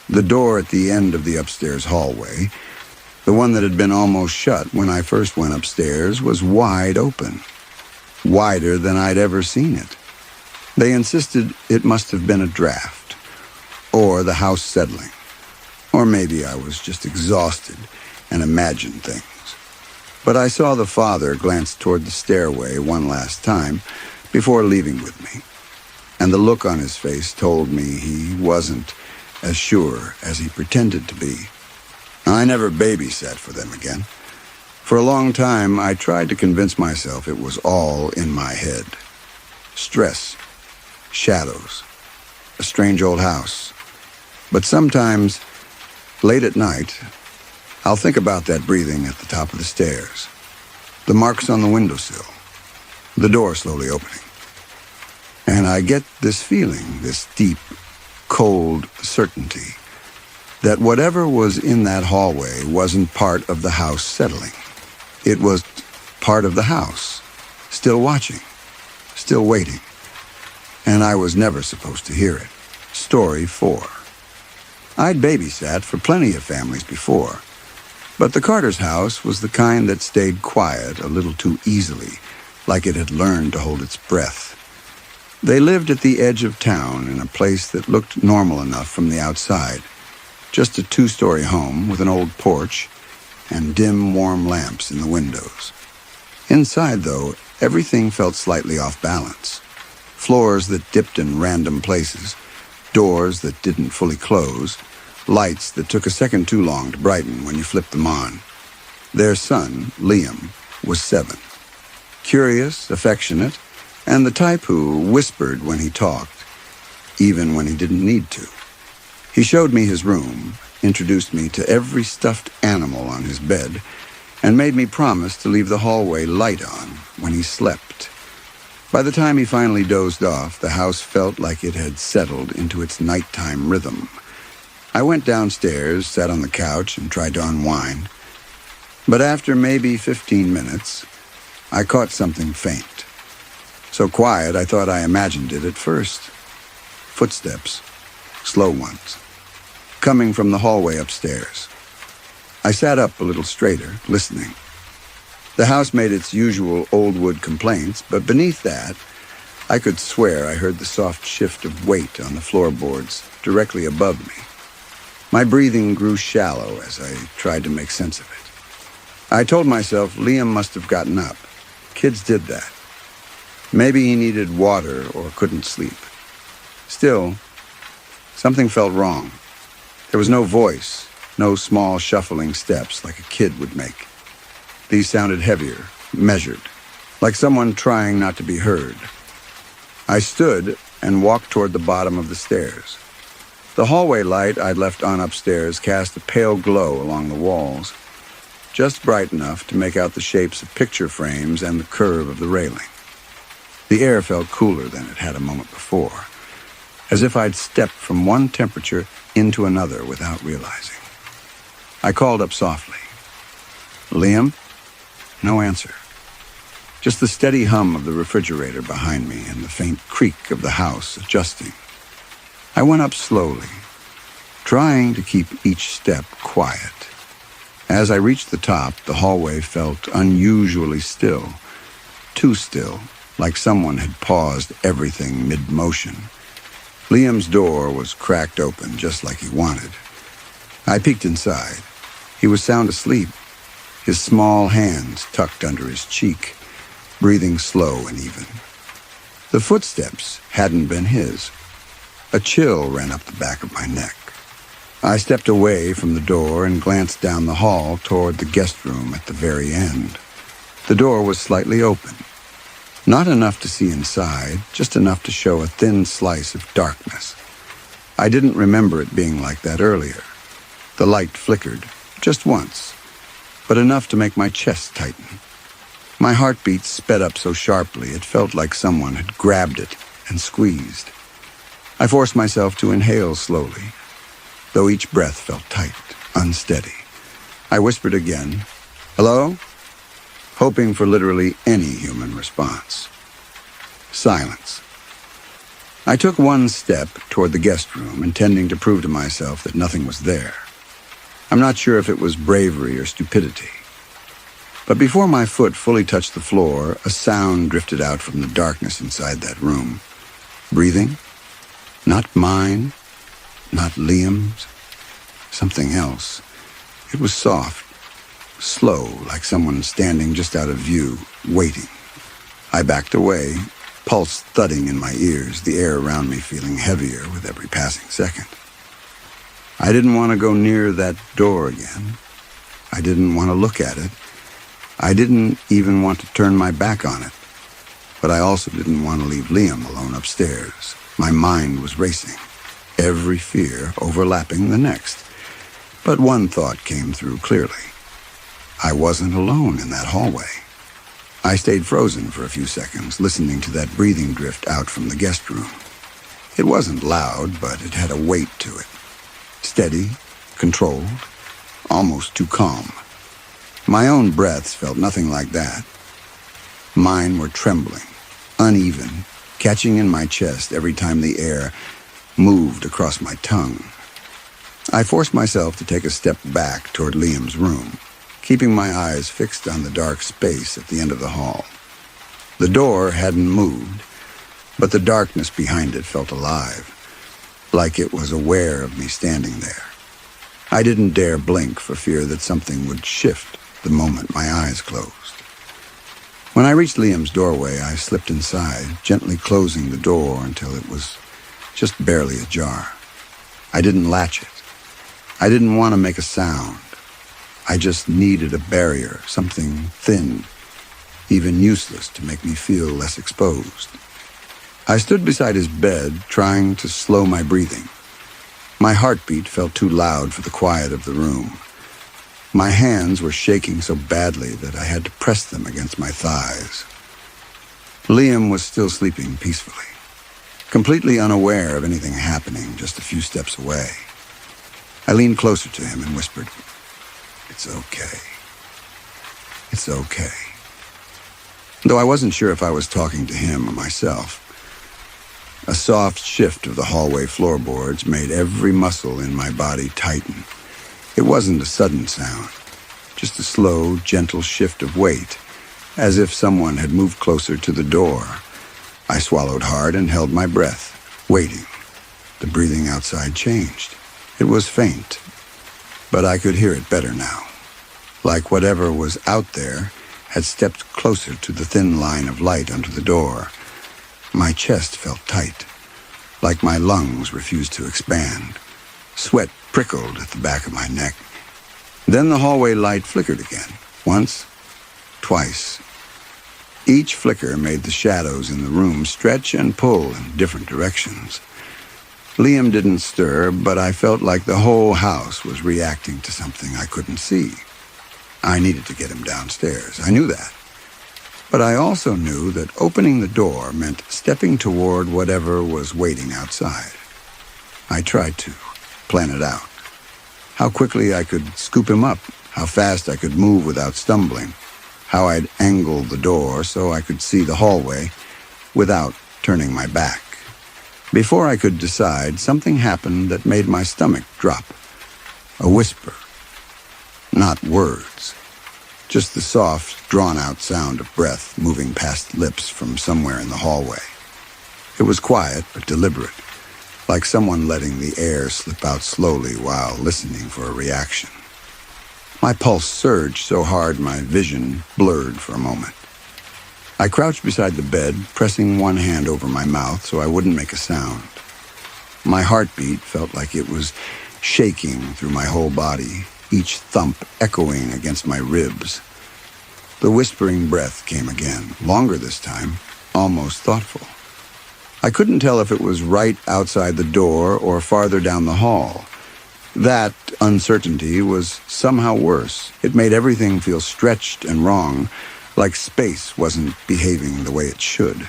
The door at the end of the upstairs hallway, the one that had been almost shut when I first went upstairs, was wide open, wider than I'd ever seen it. They insisted it must have been a draft, or the house settling, or maybe I was just exhausted and imagined things. But I saw the father glance toward the stairway one last time before leaving with me, and the look on his face told me he wasn't as sure as he pretended to be. I never babysat for them again. For a long time, I tried to convince myself it was all in my head. Stress, shadows, a strange old house. But sometimes, late at night, I'll think about that breathing at the top of the stairs, the marks on the windowsill, the door slowly opening. And I get this feeling, this deep, cold certainty, that whatever was in that hallway wasn't part of the house settling. It was part of the house, still watching, still waiting. And I was never supposed to hear it. Story 4. I'd babysat for plenty of families before, but the Carter's house was the kind that stayed quiet a little too easily, like it had learned to hold its breath. They lived at the edge of town in a place that looked normal enough from the outside, just a 2-story home with an old porch and dim, warm lamps in the windows. Inside, though, everything felt slightly off balance. Floors that dipped in random places, doors that didn't fully close, lights that took a second too long to brighten when you flipped them on. Their son, Liam, was 7. Curious, affectionate, and the type who whispered when he talked, even when he didn't need to. He showed me his room, introduced me to every stuffed animal on his bed, and made me promise to leave the hallway light on when he slept. By the time he finally dozed off, the house felt like it had settled into its nighttime rhythm. I went downstairs, sat on the couch, and tried to unwind. But after maybe 15 minutes, I caught something faint. So quiet, I thought I imagined it at first. Footsteps, slow ones, coming from the hallway upstairs. I sat up a little straighter, listening. The house made its usual old wood complaints, but beneath that, I could swear I heard the soft shift of weight on the floorboards directly above me. My breathing grew shallow as I tried to make sense of it. I told myself Liam must have gotten up. Kids did that. Maybe he needed water or couldn't sleep. Still, something felt wrong. There was no voice, no small shuffling steps like a kid would make. These sounded heavier, measured, like someone trying not to be heard. I stood and walked toward the bottom of the stairs. The hallway light I'd left on upstairs cast a pale glow along the walls, just bright enough to make out the shapes of picture frames and the curve of the railing. The air felt cooler than it had a moment before, as if I'd stepped from one temperature into another without realizing. I called up softly. Liam? No answer. Just the steady hum of the refrigerator behind me and the faint creak of the house adjusting. I went up slowly, trying to keep each step quiet. As I reached the top, the hallway felt unusually still, too still, like someone had paused everything mid-motion. Liam's door was cracked open just like he wanted. I peeked inside. He was sound asleep, his small hands tucked under his cheek, breathing slow and even. The footsteps hadn't been his. A chill ran up the back of my neck. I stepped away from the door and glanced down the hall toward the guest room at the very end. The door was slightly open. Not enough to see inside, just enough to show a thin slice of darkness. I didn't remember it being like that earlier. The light flickered, just once, but enough to make my chest tighten. My heartbeat sped up so sharply it felt like someone had grabbed it and squeezed. I forced myself to inhale slowly, though each breath felt tight, unsteady. I whispered again, "Hello?" hoping for literally any human response. Silence. I took one step toward the guest room, intending to prove to myself that nothing was there. I'm not sure if it was bravery or stupidity. But before my foot fully touched the floor, a sound drifted out from the darkness inside that room. Breathing? Not mine, not Liam's. Something else. It was soft, slow, like someone standing just out of view, waiting. I backed away, pulse thudding in my ears, the air around me feeling heavier with every passing second. I didn't want to go near that door again. I didn't want to look at it. I didn't even want to turn my back on it. But I also didn't want to leave Liam alone upstairs. My mind was racing, every fear overlapping the next. But one thought came through clearly. I wasn't alone in that hallway. I stayed frozen for a few seconds, listening to that breathing drift out from the guest room. It wasn't loud, but it had a weight to it. Steady, controlled, almost too calm. My own breaths felt nothing like that. Mine were trembling, uneven, catching in my chest every time the air moved across my tongue. I forced myself to take a step back toward Liam's room, keeping my eyes fixed on the dark space at the end of the hall. The door hadn't moved, but the darkness behind it felt alive, like it was aware of me standing there. I didn't dare blink for fear that something would shift the moment my eyes closed. When I reached Liam's doorway, I slipped inside, gently closing the door until it was just barely ajar. I didn't latch it. I didn't want to make a sound. I just needed a barrier, something thin, even useless to make me feel less exposed. I stood beside his bed, trying to slow my breathing. My heartbeat felt too loud for the quiet of the room. My hands were shaking so badly that I had to press them against my thighs. Liam was still sleeping peacefully, completely unaware of anything happening just a few steps away. I leaned closer to him and whispered, "It's okay. It's okay." Though I wasn't sure if I was talking to him or myself. A soft shift of the hallway floorboards made every muscle in my body tighten. It wasn't a sudden sound, just a slow, gentle shift of weight, as if someone had moved closer to the door. I swallowed hard and held my breath, waiting. The breathing outside changed. It was faint, but I could hear it better now, like whatever was out there had stepped closer to the thin line of light under the door. My chest felt tight, like my lungs refused to expand. Sweat prickled at the back of my neck. Then the hallway light flickered again, once, twice. Each flicker made the shadows in the room stretch and pull in different directions. Liam didn't stir, but I felt like the whole house was reacting to something I couldn't see. I needed to get him downstairs. I knew that. But I also knew that opening the door meant stepping toward whatever was waiting outside. I tried to plan it out. How quickly I could scoop him up, how fast I could move without stumbling, how I'd angle the door so I could see the hallway without turning my back. Before I could decide, something happened that made my stomach drop. A whisper. Not words. Just the soft, drawn-out sound of breath moving past lips from somewhere in the hallway. It was quiet but deliberate, like someone letting the air slip out slowly while listening for a reaction. My pulse surged so hard my vision blurred for a moment. I crouched beside the bed, pressing one hand over my mouth so I wouldn't make a sound. My heartbeat felt like it was shaking through my whole body, each thump echoing against my ribs. The whispering breath came again, longer this time, almost thoughtful. I couldn't tell if it was right outside the door or farther down the hall. That uncertainty was somehow worse. It made everything feel stretched and wrong, like space wasn't behaving the way it should.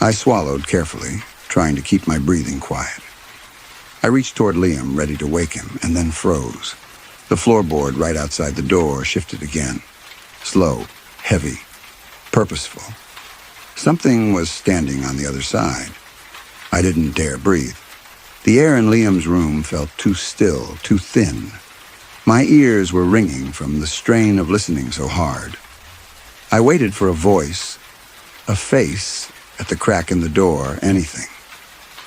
I swallowed carefully, trying to keep my breathing quiet. I reached toward Liam, ready to wake him, and then froze. The floorboard right outside the door shifted again. Slow, heavy, purposeful. Something was standing on the other side. I didn't dare breathe. The air in Liam's room felt too still, too thin. My ears were ringing from the strain of listening so hard. I waited for a voice, a face at the crack in the door, anything.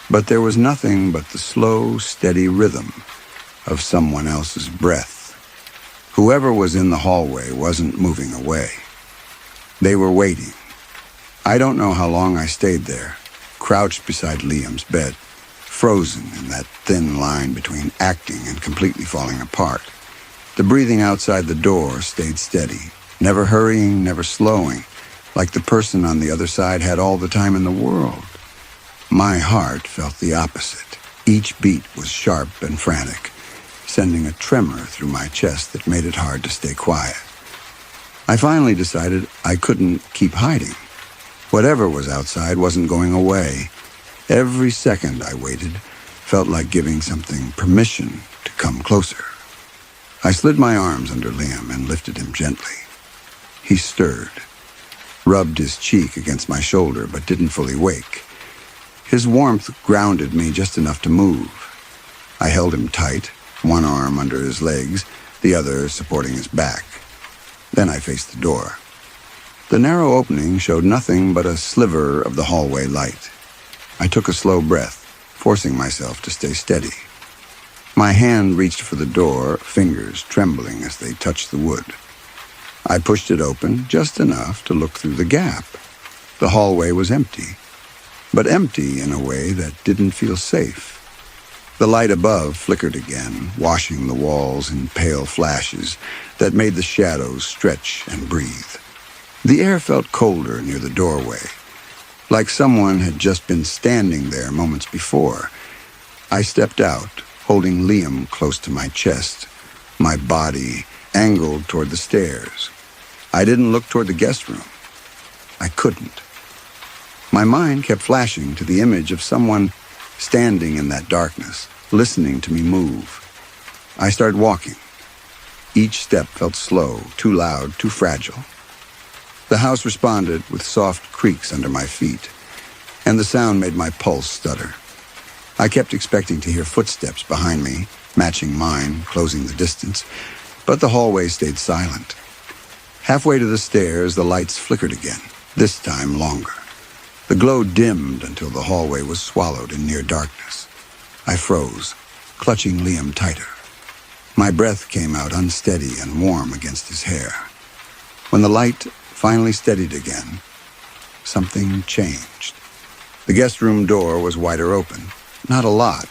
But there was nothing but the slow, steady rhythm of someone else's breath. Whoever was in the hallway wasn't moving away. They were waiting. I don't know how long I stayed there, crouched beside Liam's bed, frozen in that thin line between acting and completely falling apart. The breathing outside the door stayed steady, never hurrying, never slowing, like the person on the other side had all the time in the world. My heart felt the opposite. Each beat was sharp and frantic, sending a tremor through my chest that made it hard to stay quiet. I finally decided I couldn't keep hiding. Whatever was outside wasn't going away. Every second I waited felt like giving something permission to come closer. I slid my arms under Liam and lifted him gently. He stirred, rubbed his cheek against my shoulder, but didn't fully wake. His warmth grounded me just enough to move. I held him tight, one arm under his legs, the other supporting his back. Then I faced the door. The narrow opening showed nothing but a sliver of the hallway light. I took a slow breath, forcing myself to stay steady. My hand reached for the door, fingers trembling as they touched the wood. I pushed it open just enough to look through the gap. The hallway was empty, but empty in a way that didn't feel safe. The light above flickered again, washing the walls in pale flashes that made the shadows stretch and breathe. The air felt colder near the doorway, like someone had just been standing there moments before. I stepped out, holding Liam close to my chest, my body angled toward the stairs. I didn't look toward the guest room. I couldn't. My mind kept flashing to the image of someone standing in that darkness, listening to me move. I started walking. Each step felt slow, too loud, too fragile. The house responded with soft creaks under my feet, and the sound made my pulse stutter. I kept expecting to hear footsteps behind me, matching mine, closing the distance, but the hallway stayed silent. Halfway to the stairs, the lights flickered again, this time longer. The glow dimmed until the hallway was swallowed in near darkness. I froze, clutching Liam tighter. My breath came out unsteady and warm against his hair. When the light finally steadied again, something changed. The guest room door was wider open. Not a lot,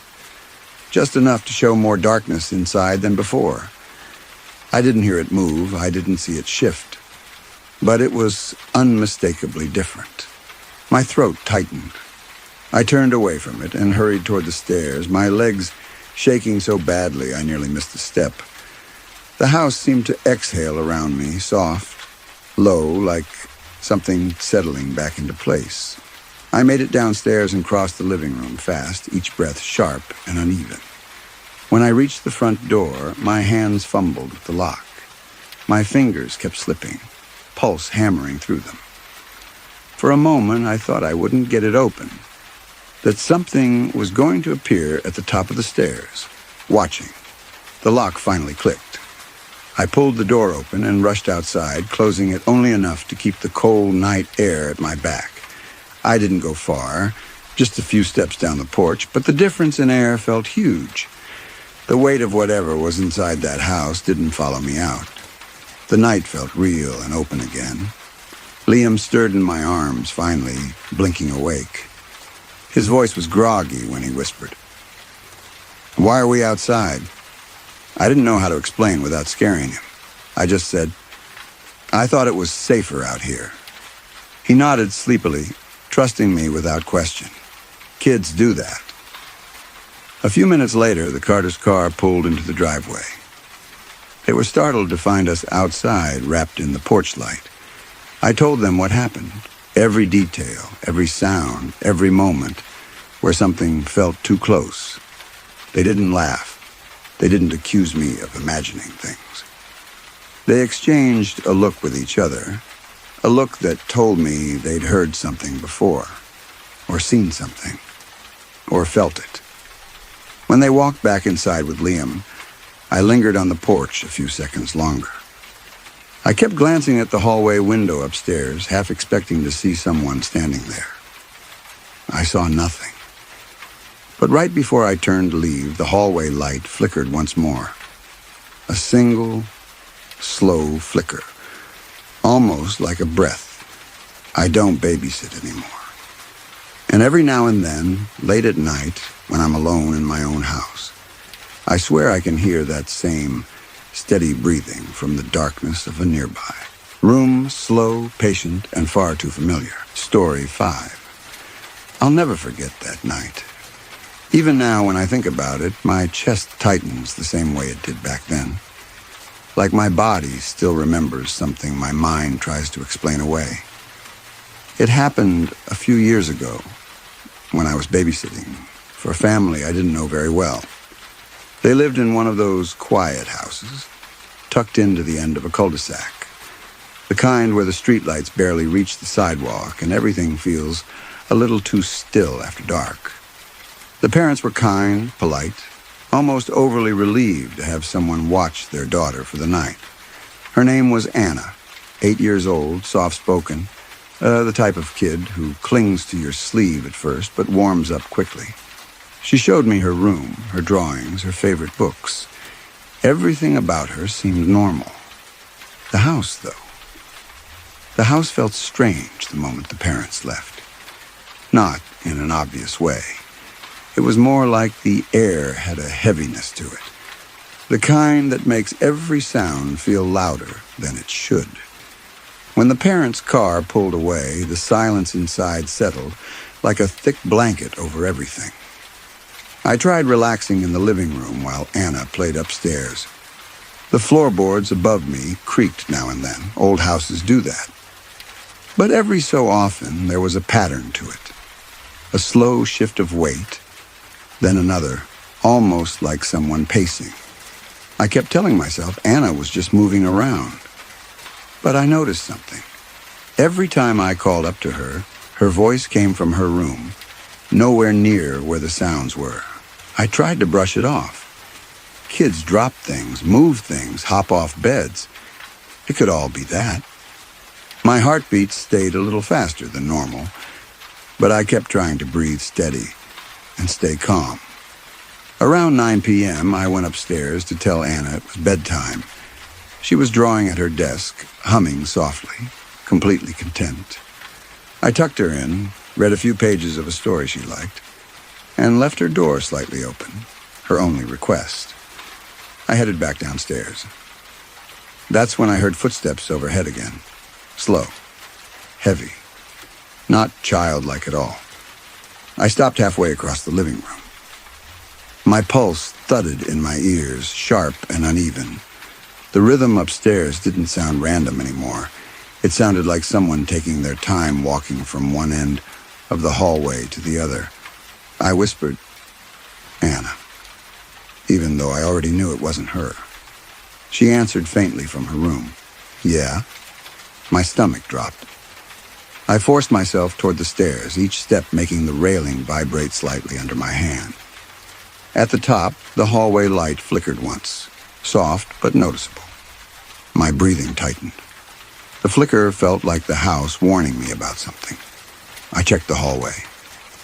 just enough to show more darkness inside than before. I didn't hear it move, I didn't see it shift, but it was unmistakably different. My throat tightened. I turned away from it and hurried toward the stairs, my legs shaking so badly I nearly missed a step. The house seemed to exhale around me, soft, low, like something settling back into place. I made it downstairs and crossed the living room fast, each breath sharp and uneven. When I reached the front door, my hands fumbled with the lock. My fingers kept slipping, pulse hammering through them. For a moment, I thought I wouldn't get it open, that something was going to appear at the top of the stairs, watching. The lock finally clicked. I pulled the door open and rushed outside, closing it only enough to keep the cold night air at my back. I didn't go far, just a few steps down the porch, but the difference in air felt huge. The weight of whatever was inside that house didn't follow me out. The night felt real and open again. Liam stirred in my arms, finally blinking awake. His voice was groggy when he whispered, "Why are we outside?" I didn't know how to explain without scaring him. I just said, "I thought it was safer out here." He nodded sleepily, trusting me without question. Kids do that. A few minutes later, the Carter's car pulled into the driveway. They were startled to find us outside, wrapped in the porch light. I told them what happened, every detail, every sound, every moment where something felt too close. They didn't laugh. They didn't accuse me of imagining things. They exchanged a look with each other, a look that told me they'd heard something before, or seen something, or felt it. When they walked back inside with Liam, I lingered on the porch a few seconds longer. I kept glancing at the hallway window upstairs, half expecting to see someone standing there. I saw nothing. But right before I turned to leave, the hallway light flickered once more. A single, slow flicker, almost like a breath. I don't babysit anymore. And every now and then, late at night, when I'm alone in my own house, I swear I can hear that same steady breathing from the darkness of a nearby room, slow, patient, and far too familiar. Story 5. I'll never forget that night. Even now, when I think about it, my chest tightens the same way it did back then. Like my body still remembers something my mind tries to explain away. It happened a few years ago when I was babysitting for a family I didn't know very well. They lived in one of those quiet houses, tucked into the end of a cul-de-sac, the kind where the streetlights barely reach the sidewalk and everything feels a little too still after dark. The parents were kind, polite, almost overly relieved to have someone watch their daughter for the night. Her name was Anna, 8 years old, soft-spoken, the type of kid who clings to your sleeve at first but warms up quickly. She showed me her room, her drawings, her favorite books. Everything about her seemed normal. The house, though. The house felt strange the moment the parents left. Not in an obvious way. It was more like the air had a heaviness to it. The kind that makes every sound feel louder than it should. When the parents' car pulled away, the silence inside settled like a thick blanket over everything. I tried relaxing in the living room while Anna played upstairs. The floorboards above me creaked now and then. Old houses do that. But every so often there was a pattern to it. A slow shift of weight, then another, almost like someone pacing. I kept telling myself Anna was just moving around. But I noticed something. Every time I called up to her, her voice came from her room, nowhere near where the sounds were. I tried to brush it off. Kids drop things, move things, hop off beds. It could all be that. My heartbeat stayed a little faster than normal, but I kept trying to breathe steady and stay calm. Around 9 p.m., I went upstairs to tell Anna it was bedtime. She was drawing at her desk, humming softly, completely content. I tucked her in, read a few pages of a story she liked, and left her door slightly open, her only request. I headed back downstairs. That's when I heard footsteps overhead again. Slow, heavy, not childlike at all. I stopped halfway across the living room. My pulse thudded in my ears, sharp and uneven. The rhythm upstairs didn't sound random anymore. It sounded like someone taking their time walking from one end of the hallway to the other. I whispered, "Anna," even though I already knew it wasn't her. She answered faintly from her room, "Yeah." My stomach dropped. I forced myself toward the stairs, each step making the railing vibrate slightly under my hand. At the top, the hallway light flickered once, soft but noticeable. My breathing tightened. The flicker felt like the house warning me about something. I checked the hallway.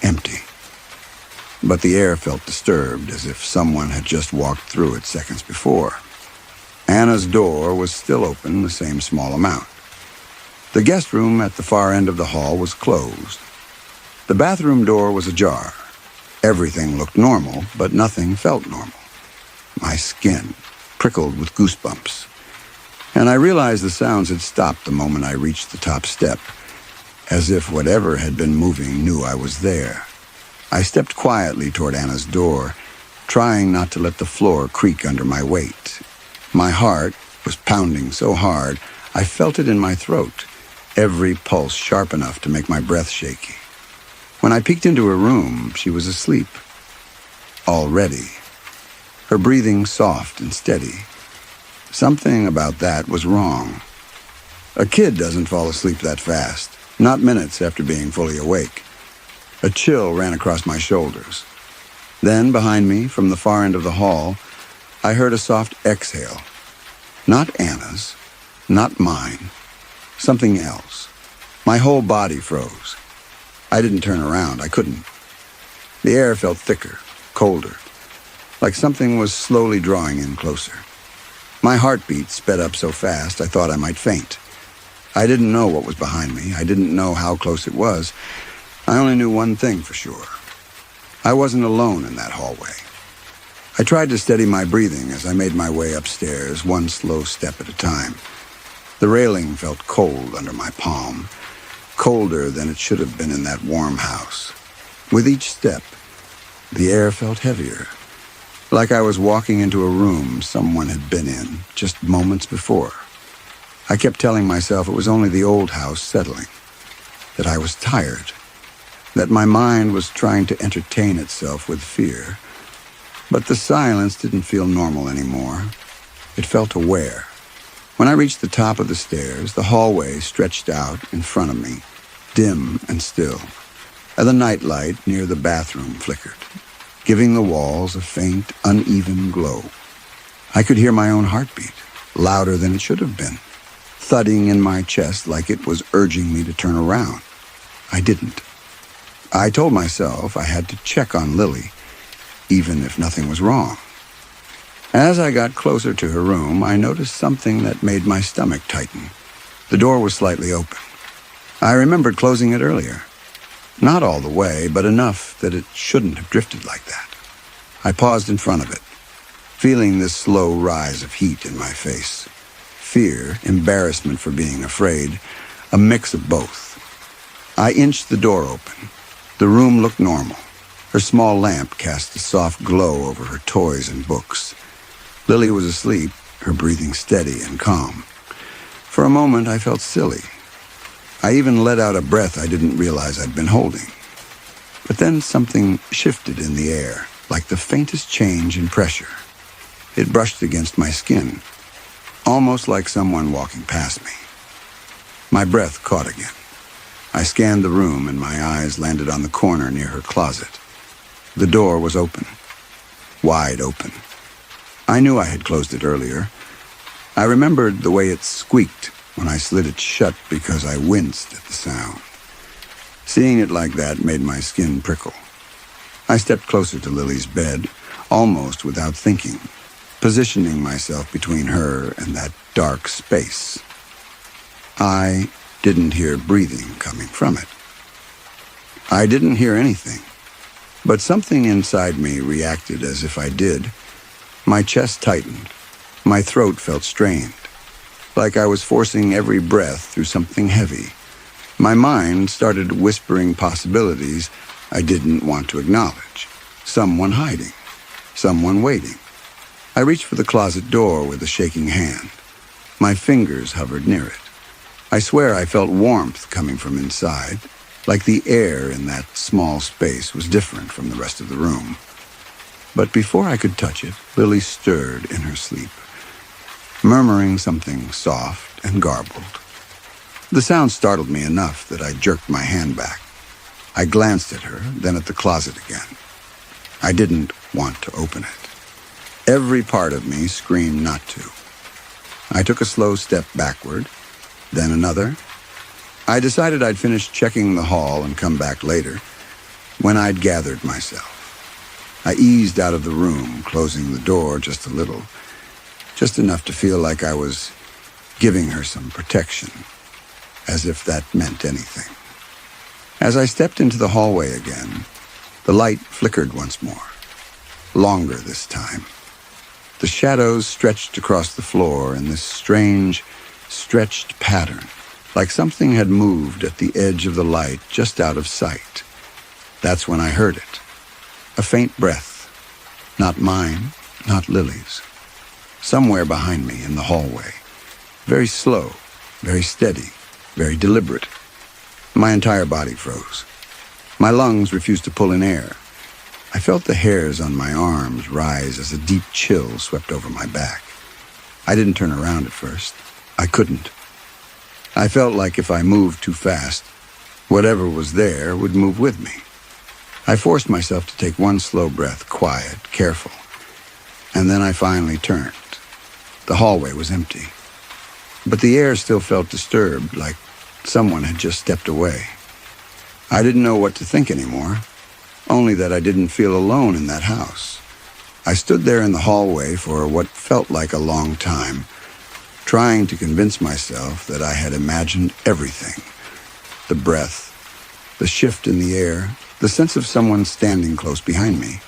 Empty. But the air felt disturbed, as if someone had just walked through it seconds before. Anna's door was still open, the same small amount. The guest room at the far end of the hall was closed. The bathroom door was ajar. Everything looked normal, but nothing felt normal. My skin prickled with goosebumps, and I realized the sounds had stopped the moment I reached the top step, as if whatever had been moving knew I was there. I stepped quietly toward Anna's door, trying not to let the floor creak under my weight. My heart was pounding so hard, I felt it in my throat, every pulse sharp enough to make my breath shaky. When I peeked into her room, she was asleep. Already. Her breathing soft and steady. Something about that was wrong. A kid doesn't fall asleep that fast, not minutes after being fully awake. A chill ran across my shoulders. Then, behind me, from the far end of the hall, I heard a soft exhale. Not Anna's, not mine. Something else. My whole body froze. I didn't turn around. I couldn't. The air felt thicker, colder, like something was slowly drawing in closer. My heartbeat sped up so fast I thought I might faint. I didn't know what was behind me. I didn't know how close it was. I only knew one thing for sure. I wasn't alone in that hallway. I tried to steady my breathing as I made my way upstairs, one slow step at a time. The railing felt cold under my palm, colder than it should have been in that warm house. With each step, the air felt heavier, like I was walking into a room someone had been in just moments before. I kept telling myself it was only the old house settling, that I was tired, that my mind was trying to entertain itself with fear. But the silence didn't feel normal anymore. It felt aware. When I reached the top of the stairs, the hallway stretched out in front of me, dim and still, and the nightlight near the bathroom flickered, giving the walls a faint, uneven glow. I could hear my own heartbeat, louder than it should have been, thudding in my chest like it was urging me to turn around. I didn't. I told myself I had to check on Lily, even if nothing was wrong. As I got closer to her room, I noticed something that made my stomach tighten. The door was slightly open. I remembered closing it earlier. Not all the way, but enough that it shouldn't have drifted like that. I paused in front of it, feeling this slow rise of heat in my face. Fear, embarrassment for being afraid, a mix of both. I inched the door open. The room looked normal. Her small lamp cast a soft glow over her toys and books. Lily was asleep, her breathing steady and calm. For a moment, I felt silly. I even let out a breath I didn't realize I'd been holding. But then something shifted in the air, like the faintest change in pressure. It brushed against my skin, almost like someone walking past me. My breath caught again. I scanned the room and my eyes landed on the corner near her closet. The door was open, wide open. I knew I had closed it earlier. I remembered the way it squeaked when I slid it shut because I winced at the sound. Seeing it like that made my skin prickle. I stepped closer to Lily's bed, almost without thinking, positioning myself between her and that dark space. I didn't hear breathing coming from it. I didn't hear anything, but something inside me reacted as if I did. My chest tightened. My throat felt strained, like I was forcing every breath through something heavy. My mind started whispering possibilities I didn't want to acknowledge. Someone hiding. Someone waiting. I reached for the closet door with a shaking hand. My fingers hovered near it. I swear I felt warmth coming from inside, like the air in that small space was different from the rest of the room. But before I could touch it, Lily stirred in her sleep, murmuring something soft and garbled. The sound startled me enough that I jerked my hand back. I glanced at her, then at the closet again. I didn't want to open it. Every part of me screamed not to. I took a slow step backward, then another. I decided I'd finish checking the hall and come back later, when I'd gathered myself. I eased out of the room, closing the door just a little, just enough to feel like I was giving her some protection. as if that meant anything. As I stepped into the hallway again, the light flickered once more, longer this time. The shadows stretched across the floor in this strange, stretched pattern, like something had moved at the edge of the light just out of sight. That's when I heard it. A faint breath. Not mine, not Lily's. Somewhere behind me in the hallway. Very slow, very steady, very deliberate. My entire body froze. My lungs refused to pull in air. I felt the hairs on my arms rise as a deep chill swept over my back. I didn't turn around at first. I couldn't. I felt like if I moved too fast, whatever was there would move with me. I forced myself to take one slow breath, quiet, careful. And then I finally turned. The hallway was empty. But the air still felt disturbed, like someone had just stepped away. I didn't know what to think anymore, only that I didn't feel alone in that house. I stood there in the hallway for what felt like a long time, trying to convince myself that I had imagined everything. The breath, the shift in the air, the sense of someone standing close behind me.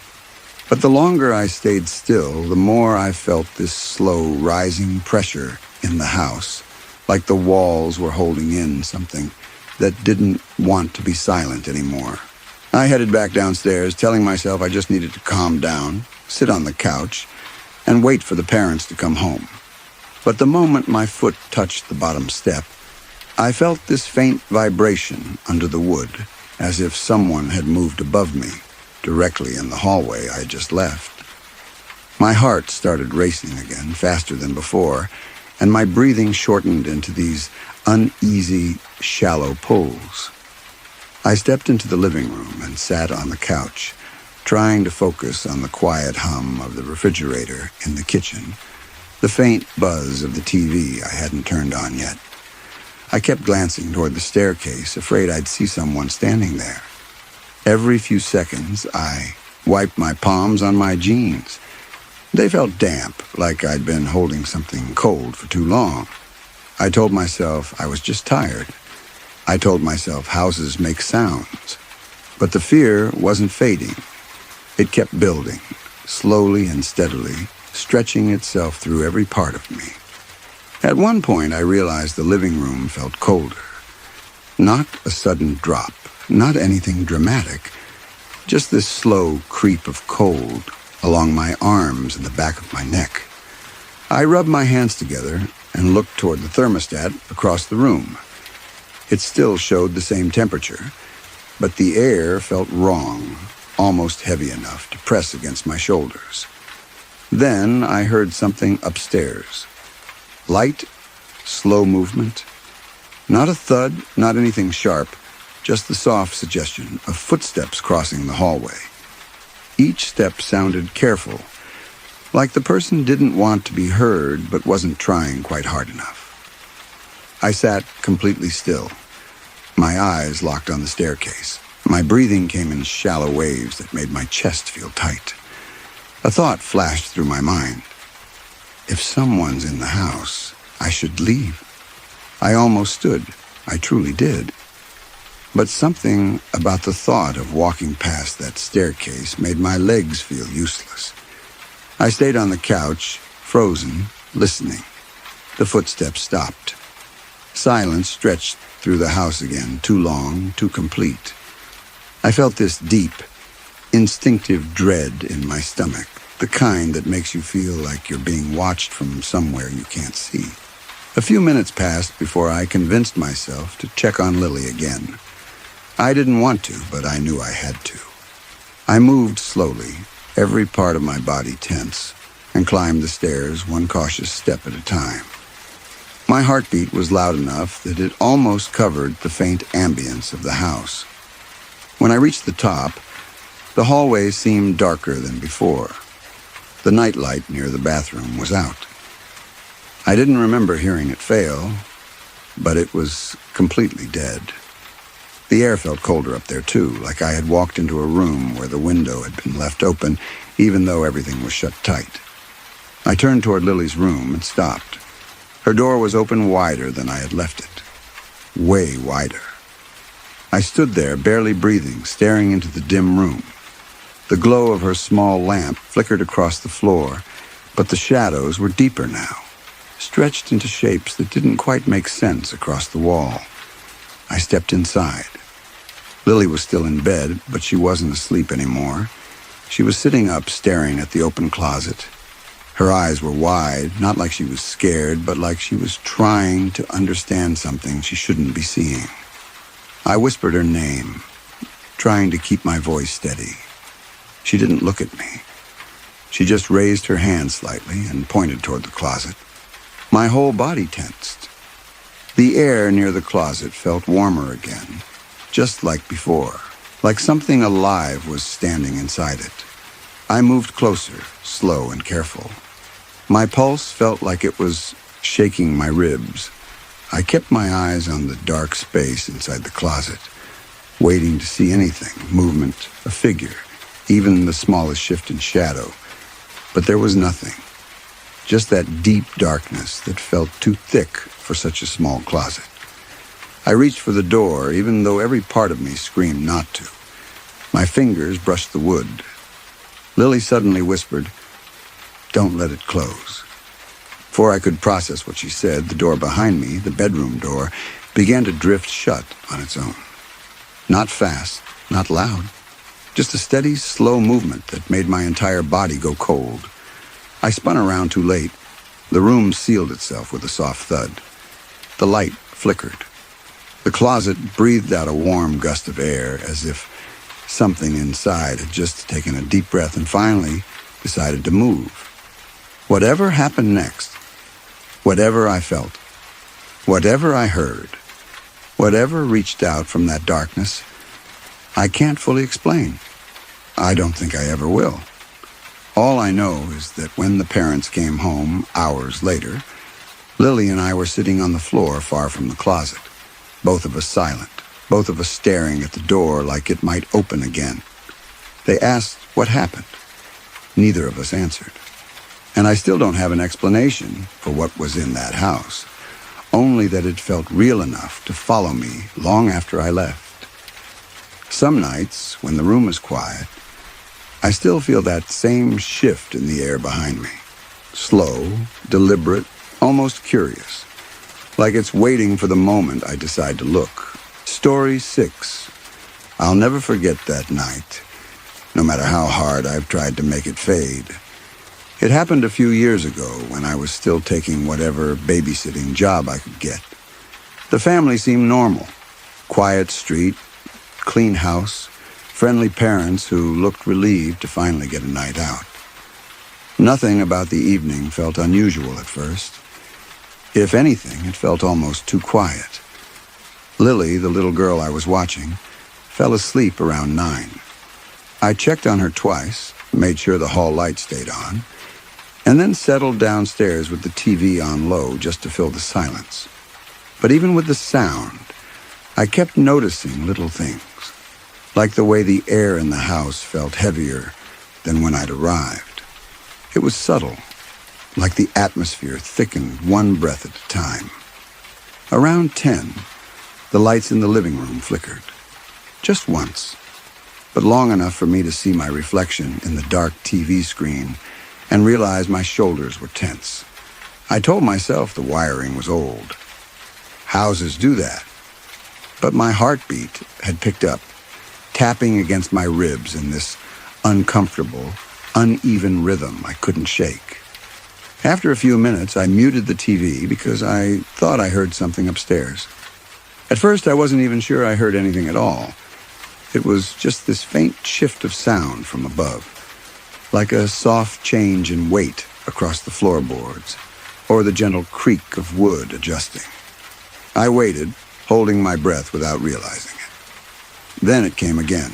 But the longer I stayed still, the more I felt this slow rising pressure in the house, like the walls were holding in something that didn't want to be silent anymore. I headed back downstairs, telling myself I just needed to calm down, sit on the couch, and wait for the parents to come home. But the moment my foot touched the bottom step, I felt this faint vibration under the wood, as if someone had moved above me, directly in the hallway I had just left. My heart started racing again, faster than before, and my breathing shortened into these uneasy, shallow pulls. I stepped into the living room and sat on the couch, trying to focus on the quiet hum of the refrigerator in the kitchen, the faint buzz of the TV I hadn't turned on yet. I kept glancing toward the staircase, afraid I'd see someone standing there. Every few seconds, I wiped my palms on my jeans. They felt damp, like I'd been holding something cold for too long. I told myself I was just tired. I told myself houses make sounds. But the fear wasn't fading. It kept building, slowly and steadily, stretching itself through every part of me. At one point, I realized the living room felt colder. Not a sudden drop, not anything dramatic, just this slow creep of cold along my arms and the back of my neck. I rubbed my hands together and looked toward the thermostat across the room. It still showed the same temperature, but the air felt wrong, almost heavy enough to press against my shoulders. Then I heard something upstairs. Light, slow movement. Not a thud, not anything sharp, just the soft suggestion of footsteps crossing the hallway. Each step sounded careful, like the person didn't want to be heard but wasn't trying quite hard enough. I sat completely still, my eyes locked on the staircase. My breathing came in shallow waves that made my chest feel tight. A thought flashed through my mind. If someone's in the house, I should leave. I almost stood. I truly did. But something about the thought of walking past that staircase made my legs feel useless. I stayed on the couch, frozen, listening. The footsteps stopped. Silence stretched through the house again, too long, too complete. I felt this deep, instinctive dread in my stomach, the kind that makes you feel like you're being watched from somewhere you can't see. A few minutes passed before I convinced myself to check on Lily again. I didn't want to, but I knew I had to. I moved slowly, every part of my body tense, and climbed the stairs one cautious step at a time. My heartbeat was loud enough that it almost covered the faint ambience of the house. When I reached the top, the hallway seemed darker than before. The nightlight near the bathroom was out. I didn't remember hearing it fail, but it was completely dead. The air felt colder up there, too, like I had walked into a room where the window had been left open, even though everything was shut tight. I turned toward Lily's room and stopped. Her door was open wider than I had left it. way wider. I stood there, barely breathing, staring into the dim room. The glow of her small lamp flickered across the floor, but the shadows were deeper now, stretched into shapes that didn't quite make sense across the wall. I stepped inside. Lily was still in bed, but she wasn't asleep anymore. She was sitting up, staring at the open closet. Her eyes were wide, not like she was scared, but like she was trying to understand something she shouldn't be seeing. I whispered her name, trying to keep my voice steady. She didn't look at me. She just raised her hand slightly and pointed toward the closet. My whole body tensed. The air near the closet felt warmer again, just like before, like something alive was standing inside it. I moved closer, slow and careful. My pulse felt like it was shaking my ribs. I kept my eyes on the dark space inside the closet, waiting to see anything, movement, a figure, even the smallest shift in shadow. But there was nothing. Just that deep darkness that felt too thick for such a small closet. I reached for the door, even though every part of me screamed not to. My fingers brushed the wood. Lily suddenly whispered, "Don't let it close." Before I could process what she said, the door behind me, the bedroom door, began to drift shut on its own. Not fast, not loud, just a steady, slow movement that made my entire body go cold. I spun around too late. The room sealed itself with a soft thud. The light flickered. The closet breathed out a warm gust of air, as if something inside had just taken a deep breath and finally decided to move. Whatever happened next, whatever I felt, whatever I heard, whatever reached out from that darkness, I can't fully explain. I don't think I ever will. All I know is that when the parents came home hours later, Lily and I were sitting on the floor far from the closet, both of us silent, both of us staring at the door like it might open again. They asked what happened. Neither of us answered. And I still don't have an explanation for what was in that house, only that it felt real enough to follow me long after I left. Some nights, when the room is quiet, I still feel that same shift in the air behind me. Slow, deliberate, almost curious. Like it's waiting for the moment I decide to look. Story 6. I'll never forget that night, no matter how hard I've tried to make it fade. It happened a few years ago when I was still taking whatever babysitting job I could get. The family seemed normal. Quiet street, clean house, friendly parents who looked relieved to finally get a night out. Nothing about the evening felt unusual at first. If anything, it felt almost too quiet. Lily, the little girl I was watching, fell asleep around 9. I checked on her twice, made sure the hall light stayed on, and then settled downstairs with the TV on low just to fill the silence. But even with the sound, I kept noticing little things, like the way the air in the house felt heavier than when I'd arrived. It was subtle, like the atmosphere thickened one breath at a time. Around 10, the lights in the living room flickered. Just once, but long enough for me to see my reflection in the dark TV screen and realize my shoulders were tense. I told myself the wiring was old. Houses do that. But my heartbeat had picked up, tapping against my ribs in this uncomfortable, uneven rhythm I couldn't shake. After a few minutes, I muted the TV because I thought I heard something upstairs. At first, I wasn't even sure I heard anything at all. It was just this faint shift of sound from above, like a soft change in weight across the floorboards, or the gentle creak of wood adjusting. I waited, holding my breath without realizing it. Then it came again.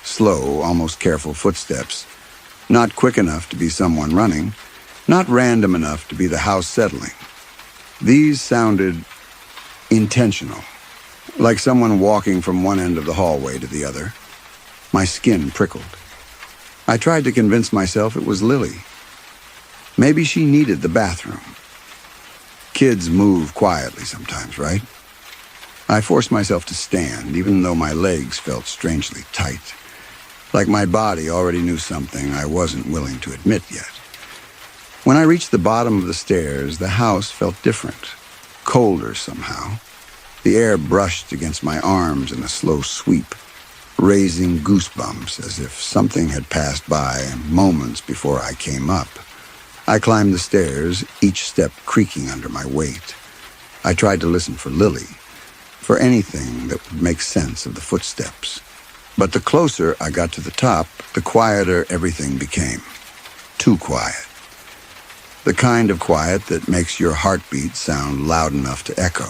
Slow, almost careful footsteps, not quick enough to be someone running, not random enough to be the house settling. These sounded intentional, like someone walking from one end of the hallway to the other. My skin prickled. I tried to convince myself it was Lily. Maybe she needed the bathroom. Kids move quietly sometimes, right? I forced myself to stand, even though my legs felt strangely tight, like my body already knew something I wasn't willing to admit yet. When I reached the bottom of the stairs, the house felt different, colder somehow. The air brushed against my arms in a slow sweep, raising goosebumps as if something had passed by moments before I came up. I climbed the stairs, each step creaking under my weight. I tried to listen for Lily, for anything that would make sense of the footsteps. But the closer I got to the top, the quieter everything became. Too quiet. The kind of quiet that makes your heartbeat sound loud enough to echo.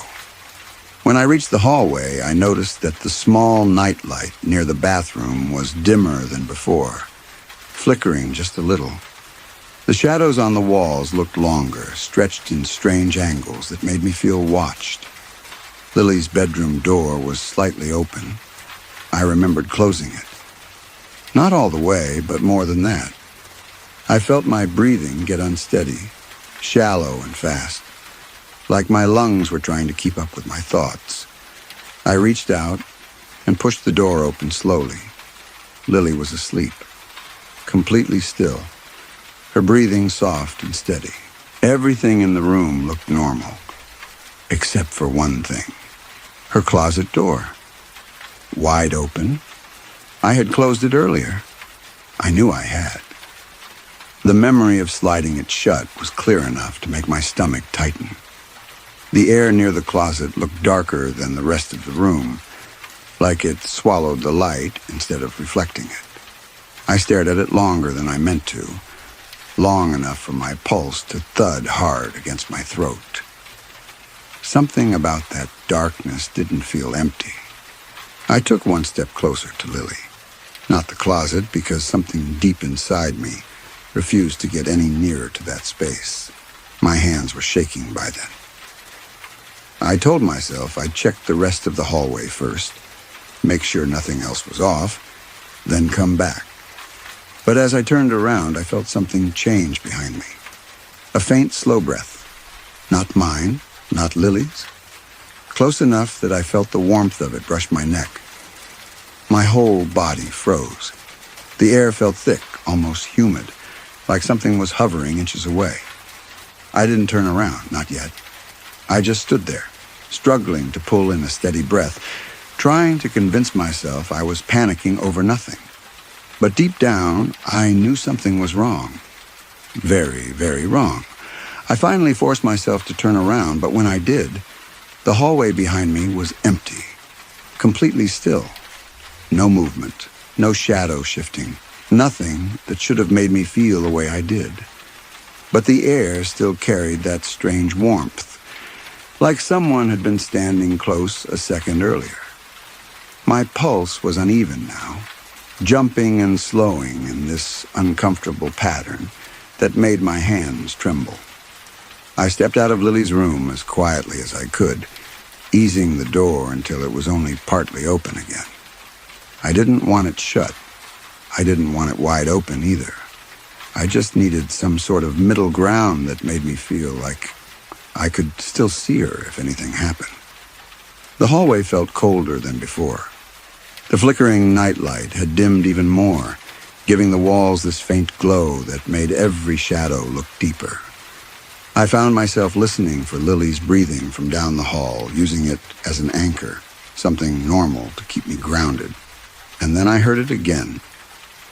When I reached the hallway, I noticed that the small nightlight near the bathroom was dimmer than before, flickering just a little. The shadows on the walls looked longer, stretched in strange angles that made me feel watched. Lily's bedroom door was slightly open. I remembered closing it. Not all the way, but more than that. I felt my breathing get unsteady, shallow and fast, like my lungs were trying to keep up with my thoughts. I reached out and pushed the door open slowly. Lily was asleep, completely still, her breathing soft and steady. Everything in the room looked normal, except for one thing. Her closet door. Wide open. I had closed it earlier. I knew I had. The memory of sliding it shut was clear enough to make my stomach tighten. The air near the closet looked darker than the rest of the room, like it swallowed the light instead of reflecting it. I stared at it longer than I meant to, long enough for my pulse to thud hard against my throat. Something about that darkness didn't feel empty. I took one step closer to Lily. Not the closet, because something deep inside me refused to get any nearer to that space. My hands were shaking by then. I told myself I'd check the rest of the hallway first, make sure nothing else was off, then come back. But as I turned around, I felt something change behind me. A faint, slow breath. Not mine, not Lily's. Close enough that I felt the warmth of it brush my neck. My whole body froze. The air felt thick, almost humid, like something was hovering inches away. I didn't turn around, not yet. I just stood there, struggling to pull in a steady breath, trying to convince myself I was panicking over nothing. But deep down, I knew something was wrong. Very, very wrong. I finally forced myself to turn around, but when I did, the hallway behind me was empty, completely still. No movement, no shadow shifting, nothing that should have made me feel the way I did. But the air still carried that strange warmth, like someone had been standing close a second earlier. My pulse was uneven now, jumping and slowing in this uncomfortable pattern that made my hands tremble. I stepped out of Lily's room as quietly as I could, easing the door until it was only partly open again. I didn't want it shut. I didn't want it wide open either. I just needed some sort of middle ground that made me feel like I could still see her if anything happened. The hallway felt colder than before. The flickering nightlight had dimmed even more, giving the walls this faint glow that made every shadow look deeper. I found myself listening for Lily's breathing from down the hall, using it as an anchor, something normal to keep me grounded. And then I heard it again.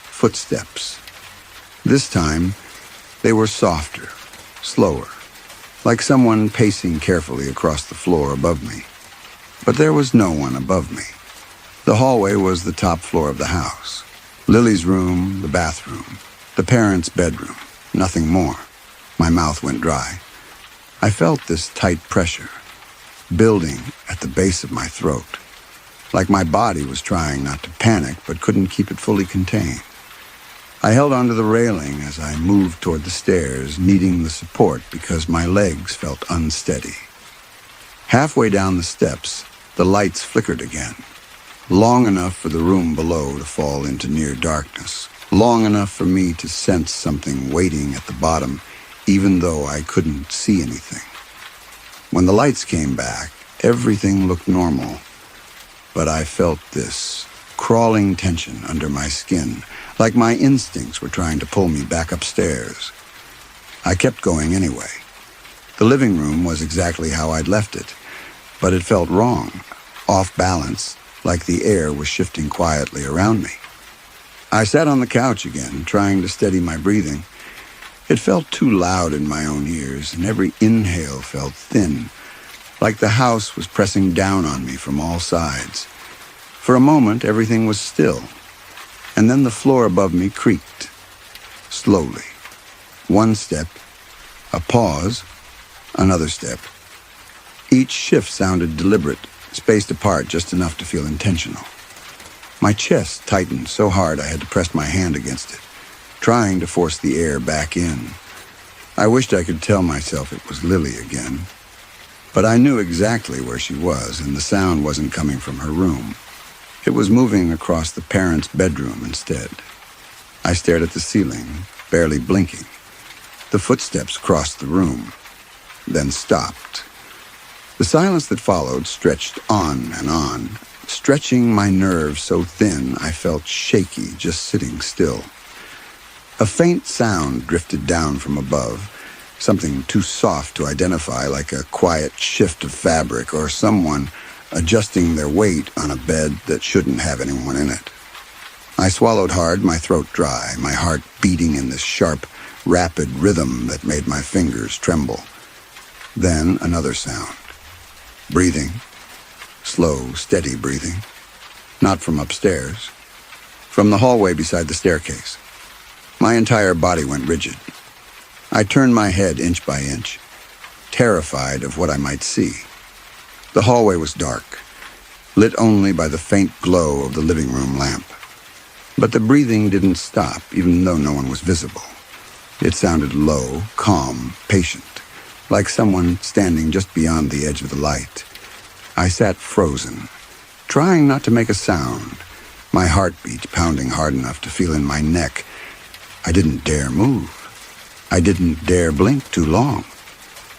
Footsteps. This time, they were softer, slower, like someone pacing carefully across the floor above me. But there was no one above me. The hallway was the top floor of the house. Lily's room, the bathroom, the parents' bedroom, nothing more. My mouth went dry. I felt this tight pressure, building at the base of my throat, like my body was trying not to panic but couldn't keep it fully contained. I held onto the railing as I moved toward the stairs, needing the support because my legs felt unsteady. Halfway down the steps, the lights flickered again, long enough for the room below to fall into near darkness, long enough for me to sense something waiting at the bottom, even though I couldn't see anything. When the lights came back, Everything looked normal, but I felt this crawling tension under my skin, like my instincts were trying to pull me back upstairs. I kept going anyway. The living room was exactly how I'd left it, but it felt wrong, off balance, like the air was shifting quietly around me. I sat on the couch again, trying to steady my breathing. It felt too loud in my own ears, and every inhale felt thin, like the house was pressing down on me from all sides. For a moment, everything was still, and then the floor above me creaked. Slowly. One step, a pause, another step. Each shift sounded deliberate, spaced apart just enough to feel intentional. My chest tightened so hard I had to press my hand against it, trying to force the air back in. I wished I could tell myself it was Lily again, but I knew exactly where she was, and the sound wasn't coming from her room. It was moving across the parents' bedroom instead. I stared at the ceiling, barely blinking. The footsteps crossed the room, then stopped. The silence that followed stretched on and on, stretching my nerves so thin I felt shaky just sitting still. A faint sound drifted down from above, something too soft to identify, like a quiet shift of fabric or someone adjusting their weight on a bed that shouldn't have anyone in it. I swallowed hard, my throat dry, my heart beating in this sharp, rapid rhythm that made my fingers tremble. Then another sound. Breathing. Slow, steady breathing. Not from upstairs. From the hallway beside the staircase. My entire body went rigid. I turned my head inch by inch, terrified of what I might see. The hallway was dark, lit only by the faint glow of the living room lamp. But the breathing didn't stop, even though no one was visible. It sounded low, calm, patient, like someone standing just beyond the edge of the light. I sat frozen, trying not to make a sound, my heartbeat pounding hard enough to feel in my neck. I didn't dare move. I didn't dare blink too long.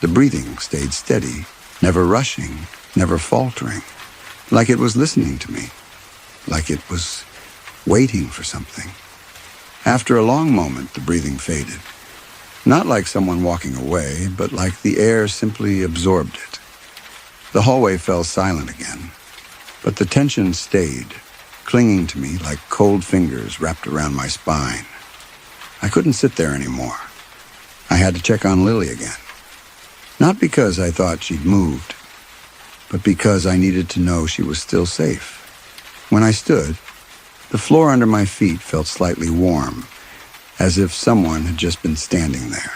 The breathing stayed steady, never rushing, never faltering, like it was listening to me, like it was waiting for something. After a long moment, the breathing faded. Not like someone walking away, but like the air simply absorbed it. The hallway fell silent again, but the tension stayed, clinging to me like cold fingers wrapped around my spine. I couldn't sit there anymore. I had to check on Lily again. Not because I thought she'd moved, but because I needed to know she was still safe. When I stood, the floor under my feet felt slightly warm, as if someone had just been standing there.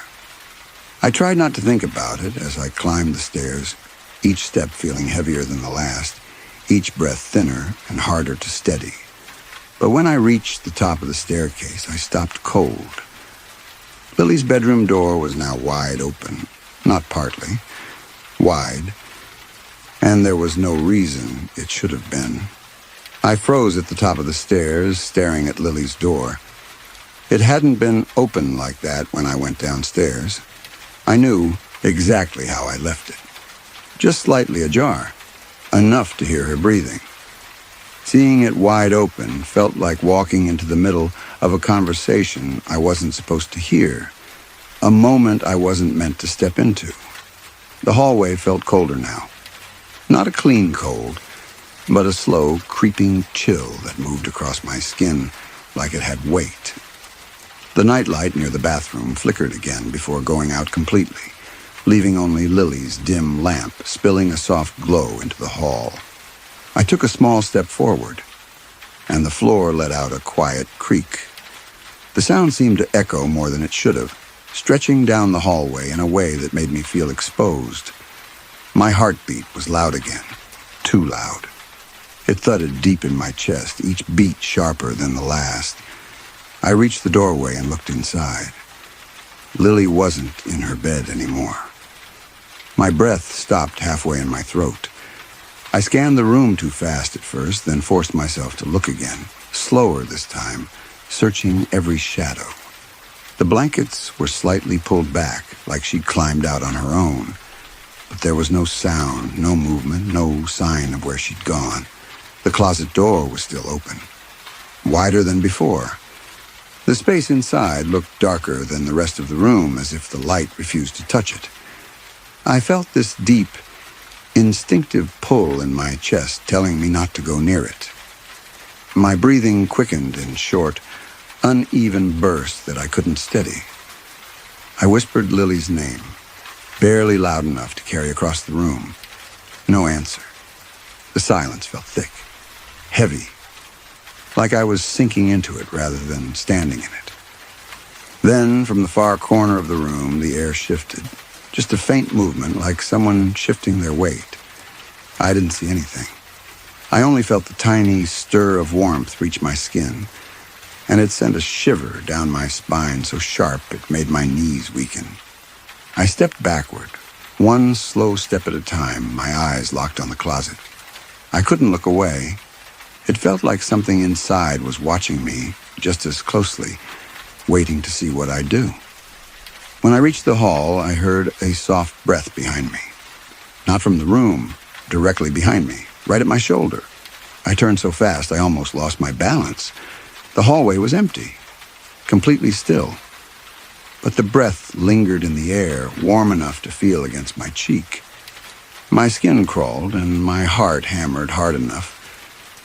I tried not to think about it as I climbed the stairs, each step feeling heavier than the last, each breath thinner and harder to steady. But when I reached the top of the staircase, I stopped cold. Lily's bedroom door was now wide open, not partly, wide, and there was no reason it should have been. I froze at the top of the stairs, staring at Lily's door. It hadn't been open like that when I went downstairs. I knew exactly how I left it. Just slightly ajar, enough to hear her breathing. Seeing it wide open felt like walking into the middle of a conversation I wasn't supposed to hear, a moment I wasn't meant to step into. The hallway felt colder now. Not a clean cold, but a slow, creeping chill that moved across my skin like it had weight. The nightlight near the bathroom flickered again before going out completely, leaving only Lily's dim lamp spilling a soft glow into the hall. I took a small step forward, and the floor let out a quiet creak. The sound seemed to echo more than it should have, stretching down the hallway in a way that made me feel exposed. My heartbeat was loud again, too loud. It thudded deep in my chest, each beat sharper than the last. I reached the doorway and looked inside. Lily wasn't in her bed anymore. My breath stopped halfway in my throat. I scanned the room too fast at first, then forced myself to look again, slower this time, searching every shadow. The blankets were slightly pulled back, like she'd climbed out on her own, but but there was no sound, no movement, no sign of where she'd gone. The closet door was still open, wider than before. The space inside looked darker than the rest of the room, as if the light refused to touch it. I felt this deep, instinctive pull in my chest telling me not to go near it. My breathing quickened in short, uneven bursts that I couldn't steady. I whispered Lily's name, barely loud enough to carry across the room. No answer. The silence felt thick, heavy, like I was sinking into it rather than standing in it. Then, from the far corner of the room, the air shifted. Just a faint movement, like someone shifting their weight. I didn't see anything. I only felt the tiny stir of warmth reach my skin, and it sent a shiver down my spine so sharp it made my knees weaken. I stepped backward, one slow step at a time, my eyes locked on the closet. I couldn't look away. It felt like something inside was watching me just as closely, waiting to see what I'd do. When I reached the hall, I heard a soft breath behind me. Not from the room, directly behind me, right at my shoulder. I turned so fast I almost lost my balance. The hallway was empty, completely still. But the breath lingered in the air, warm enough to feel against my cheek. My skin crawled and my heart hammered hard enough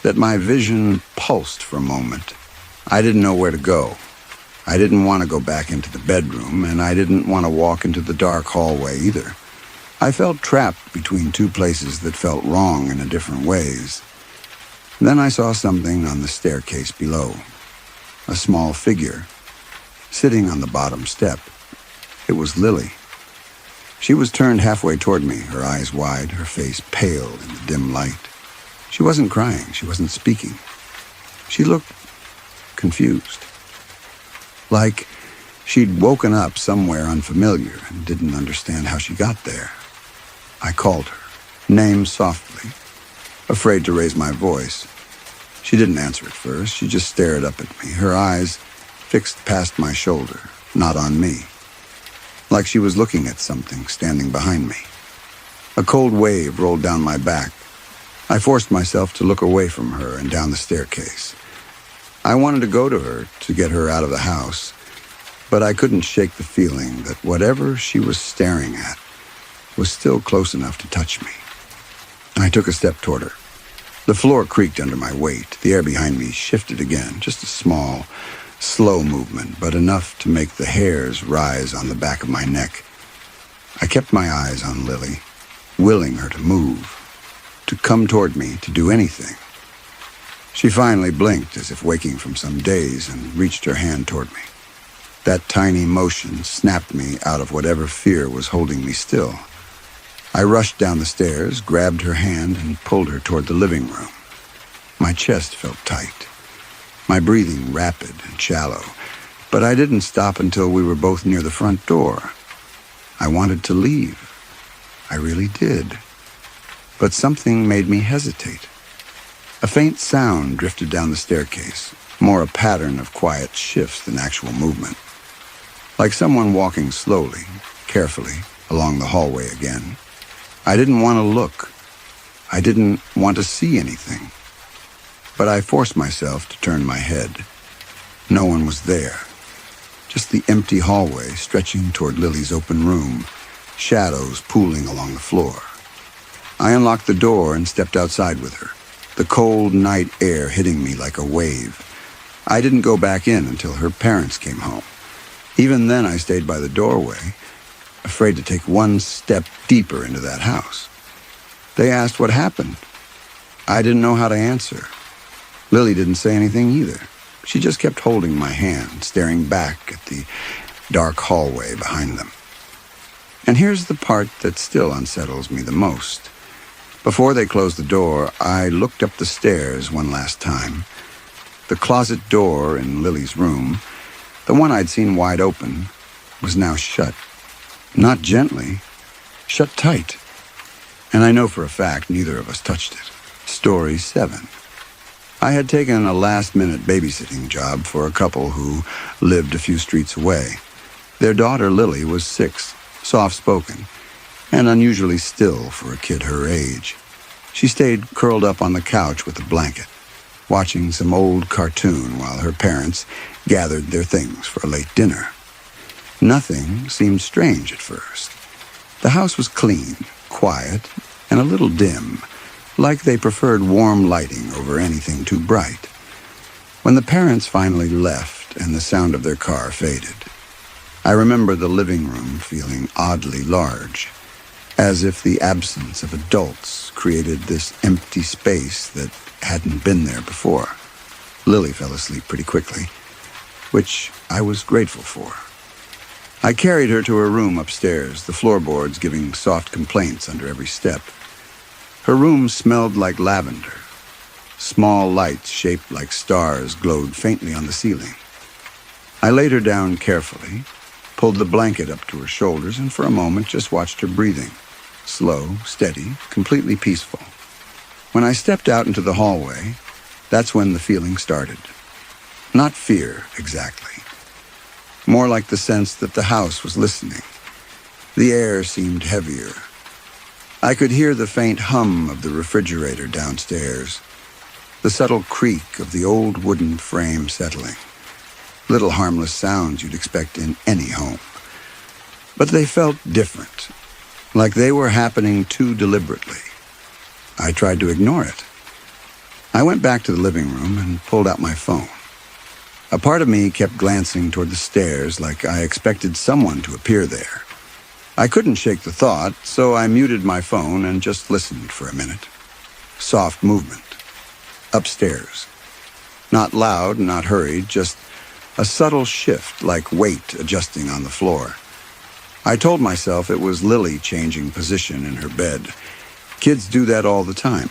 that my vision pulsed for a moment. I didn't know where to go. I didn't want to go back into the bedroom, and I didn't want to walk into the dark hallway either. I felt trapped between two places that felt wrong in different ways. Then I saw something on the staircase below. A small figure, sitting on the bottom step. It was Lily. She was turned halfway toward me, her eyes wide, her face pale in the dim light. She wasn't crying, she wasn't speaking. She looked confused. Like she'd woken up somewhere unfamiliar and didn't understand how she got there. I called her, name softly, afraid to raise my voice. She didn't answer at first. She just stared up at me, her eyes fixed past my shoulder, not on me, like she was looking at something standing behind me. A cold wave rolled down my back. I forced myself to look away from her and down the staircase. I wanted to go to her to get her out of the house, but I couldn't shake the feeling that whatever she was staring at was still close enough to touch me. I took a step toward her. The floor creaked under my weight. The air behind me shifted again, just a small, slow movement, but enough to make the hairs rise on the back of my neck. I kept my eyes on Lily, willing her to move, to come toward me, to do anything. She finally blinked as if waking from some daze and reached her hand toward me. That tiny motion snapped me out of whatever fear was holding me still. I rushed down the stairs, grabbed her hand, and pulled her toward the living room. My chest felt tight, my breathing rapid and shallow, but I didn't stop until we were both near the front door. I wanted to leave. I really did. But something made me hesitate. A faint sound drifted down the staircase, more a pattern of quiet shifts than actual movement. Like someone walking slowly, carefully, along the hallway again. I didn't want to look. I didn't want to see anything. But I forced myself to turn my head. No one was there. Just the empty hallway stretching toward Lily's open room, shadows pooling along the floor. I unlocked the door and stepped outside with her, the cold night air hitting me like a wave. I didn't go back in until her parents came home. Even then I stayed by the doorway, afraid to take one step deeper into that house. They asked what happened. I didn't know how to answer. Lily didn't say anything either. She just kept holding my hand, staring back at the dark hallway behind them. And here's the part that still unsettles me the most. Before they closed the door, I looked up the stairs one last time. The closet door in Lily's room, the one I'd seen wide open, was now shut. Not gently, shut tight. And I know for a fact neither of us touched it. Story 7. I had taken a last-minute babysitting job for a couple who lived a few streets away. Their daughter, Lily, was 6, soft-spoken, and unusually still for a kid her age. She stayed curled up on the couch with a blanket, watching some old cartoon while her parents gathered their things for a late dinner. Nothing seemed strange at first. The house was clean, quiet, and a little dim, like they preferred warm lighting over anything too bright. When the parents finally left and the sound of their car faded, I remember the living room feeling oddly large, as if the absence of adults created this empty space that hadn't been there before. Lily fell asleep pretty quickly, which I was grateful for. I carried her to her room upstairs, the floorboards giving soft complaints under every step. Her room smelled like lavender. Small lights shaped like stars glowed faintly on the ceiling. I laid her down carefully, pulled the blanket up to her shoulders, and for a moment just watched her breathing. Slow, steady, completely peaceful. When I stepped out into the hallway, that's when the feeling started. Not fear, exactly. More like the sense that the house was listening. The air seemed heavier. I could hear the faint hum of the refrigerator downstairs, the subtle creak of the old wooden frame settling. Little harmless sounds you'd expect in any home. But they felt different, like they were happening too deliberately. I tried to ignore it. I went back to the living room and pulled out my phone. A part of me kept glancing toward the stairs like I expected someone to appear there. I couldn't shake the thought, so I muted my phone and just listened for a minute. Soft movement. Upstairs. Not loud, not hurried, just a subtle shift like weight adjusting on the floor. I told myself it was Lily changing position in her bed. Kids do that all the time.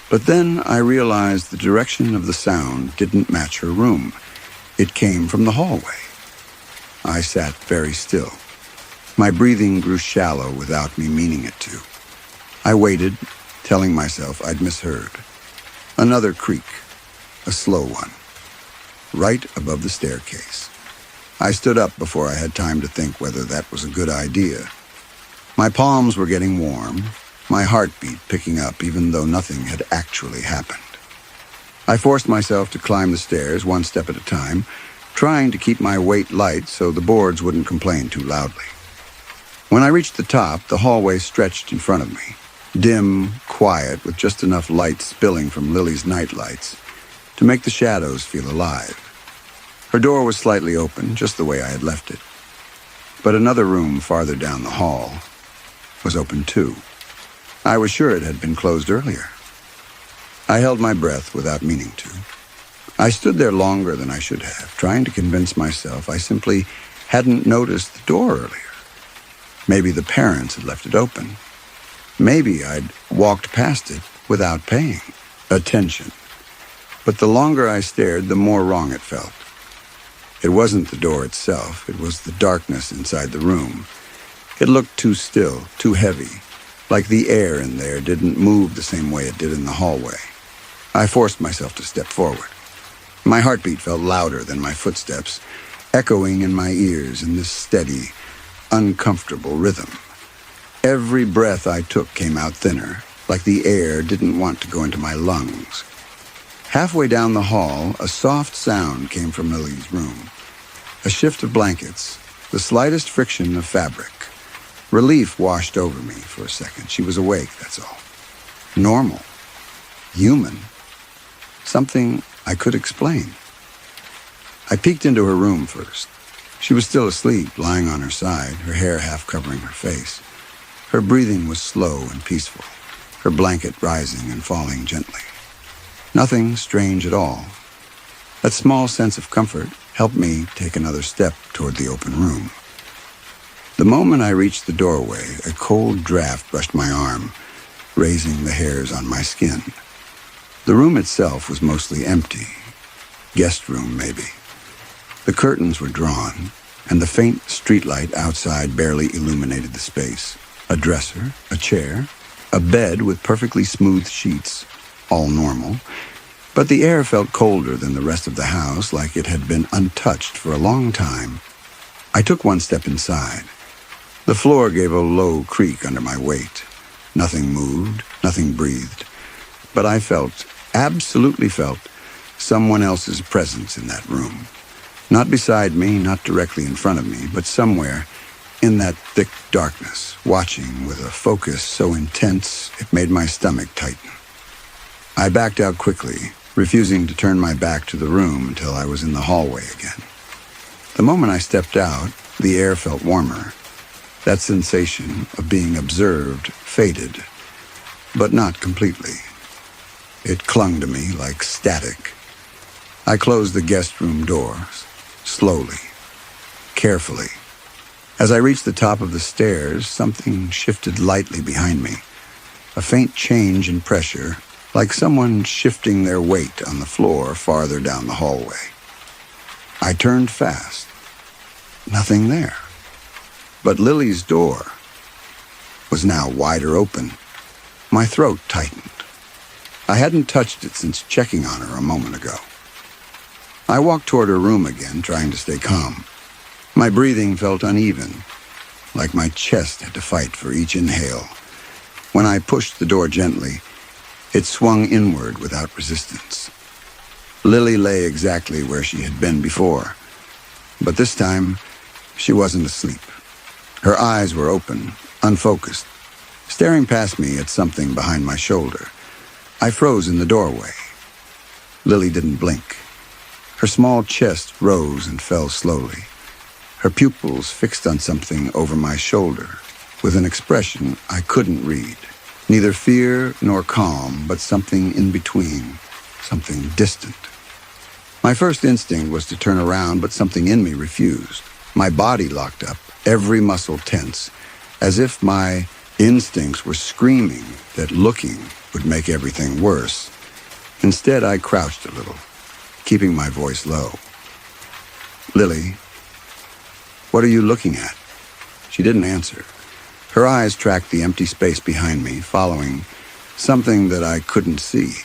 But then I realized the direction of the sound didn't match her room. It came from the hallway. I sat very still. My breathing grew shallow without me meaning it to. I waited, telling myself I'd misheard. Another creak, a slow one, right above the staircase. I stood up before I had time to think whether that was a good idea. My palms were getting warm, my heartbeat picking up even though nothing had actually happened. I forced myself to climb the stairs one step at a time, trying to keep my weight light so the boards wouldn't complain too loudly. When I reached the top, the hallway stretched in front of me, dim, quiet, with just enough light spilling from Lily's night lights to make the shadows feel alive. Her door was slightly open, just the way I had left it. But another room farther down the hall was open too. I was sure it had been closed earlier. I held my breath without meaning to. I stood there longer than I should have, trying to convince myself I simply hadn't noticed the door earlier. Maybe the parents had left it open. Maybe I'd walked past it without paying attention. But the longer I stared, the more wrong it felt. It wasn't the door itself, it was the darkness inside the room. It looked too still, too heavy, like the air in there didn't move the same way it did in the hallway. I forced myself to step forward. My heartbeat felt louder than my footsteps, echoing in my ears in this steady, uncomfortable rhythm. Every breath I took came out thinner, like the air didn't want to go into my lungs. Halfway down the hall, a soft sound came from Lily's room. A shift of blankets, the slightest friction of fabric. Relief washed over me for a second. She was awake, that's all. Normal. Human. Something I could explain. I peeked into her room first. She was still asleep, lying on her side, her hair half covering her face. Her breathing was slow and peaceful, her blanket rising and falling gently. Nothing strange at all. That small sense of comfort helped me take another step toward the open room. The moment I reached the doorway, a cold draft brushed my arm, raising the hairs on my skin. The room itself was mostly empty. Guest room, maybe. The curtains were drawn, and the faint streetlight outside barely illuminated the space. A dresser, a chair, a bed with perfectly smooth sheets, all normal, but the air felt colder than the rest of the house, like it had been untouched for a long time. I took one step inside. The floor gave a low creak under my weight. Nothing moved, nothing breathed. But I felt, absolutely felt, someone else's presence in that room. Not beside me, not directly in front of me, but somewhere in that thick darkness, watching with a focus so intense it made my stomach tighten. I backed out quickly, refusing to turn my back to the room until I was in the hallway again. The moment I stepped out, the air felt warmer. That sensation of being observed faded, but not completely. It clung to me like static. I closed the guest room doors, slowly, carefully. As I reached the top of the stairs, something shifted lightly behind me. A faint change in pressure, like someone shifting their weight on the floor farther down the hallway. I turned fast. Nothing there. But Lily's door was now wider open. My throat tightened. I hadn't touched it since checking on her a moment ago. I walked toward her room again, trying to stay calm. My breathing felt uneven, like my chest had to fight for each inhale. When I pushed the door gently, it swung inward without resistance. Lily lay exactly where she had been before, but this time she wasn't asleep. Her eyes were open, unfocused, staring past me at something behind my shoulder. I froze in the doorway. Lily didn't blink. Her small chest rose and fell slowly, her pupils fixed on something over my shoulder, with an expression I couldn't read. Neither fear nor calm, but something in between, something distant. My first instinct was to turn around, but something in me refused. My body locked up, every muscle tense, as if my instincts were screaming that looking would make everything worse. Instead, I crouched a little, keeping my voice low. "Lily, what are you looking at?" She didn't answer. Her eyes tracked the empty space behind me, following something that I couldn't see.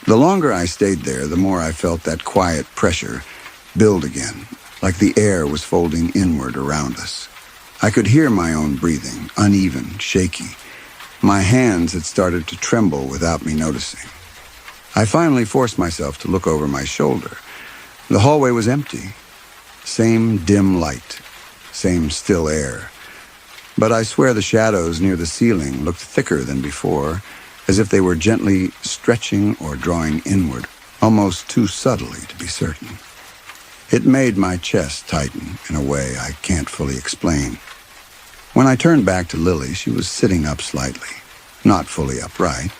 The longer I stayed there, the more I felt that quiet pressure build again, like the air was folding inward around us. I could hear my own breathing, uneven, shaky. My hands had started to tremble without me noticing. I finally forced myself to look over my shoulder. The hallway was empty. Same dim light, same still air. But I swear the shadows near the ceiling looked thicker than before, as if they were gently stretching or drawing inward, almost too subtly to be certain. It made my chest tighten in a way I can't fully explain. When I turned back to Lily, she was sitting up slightly, not fully upright,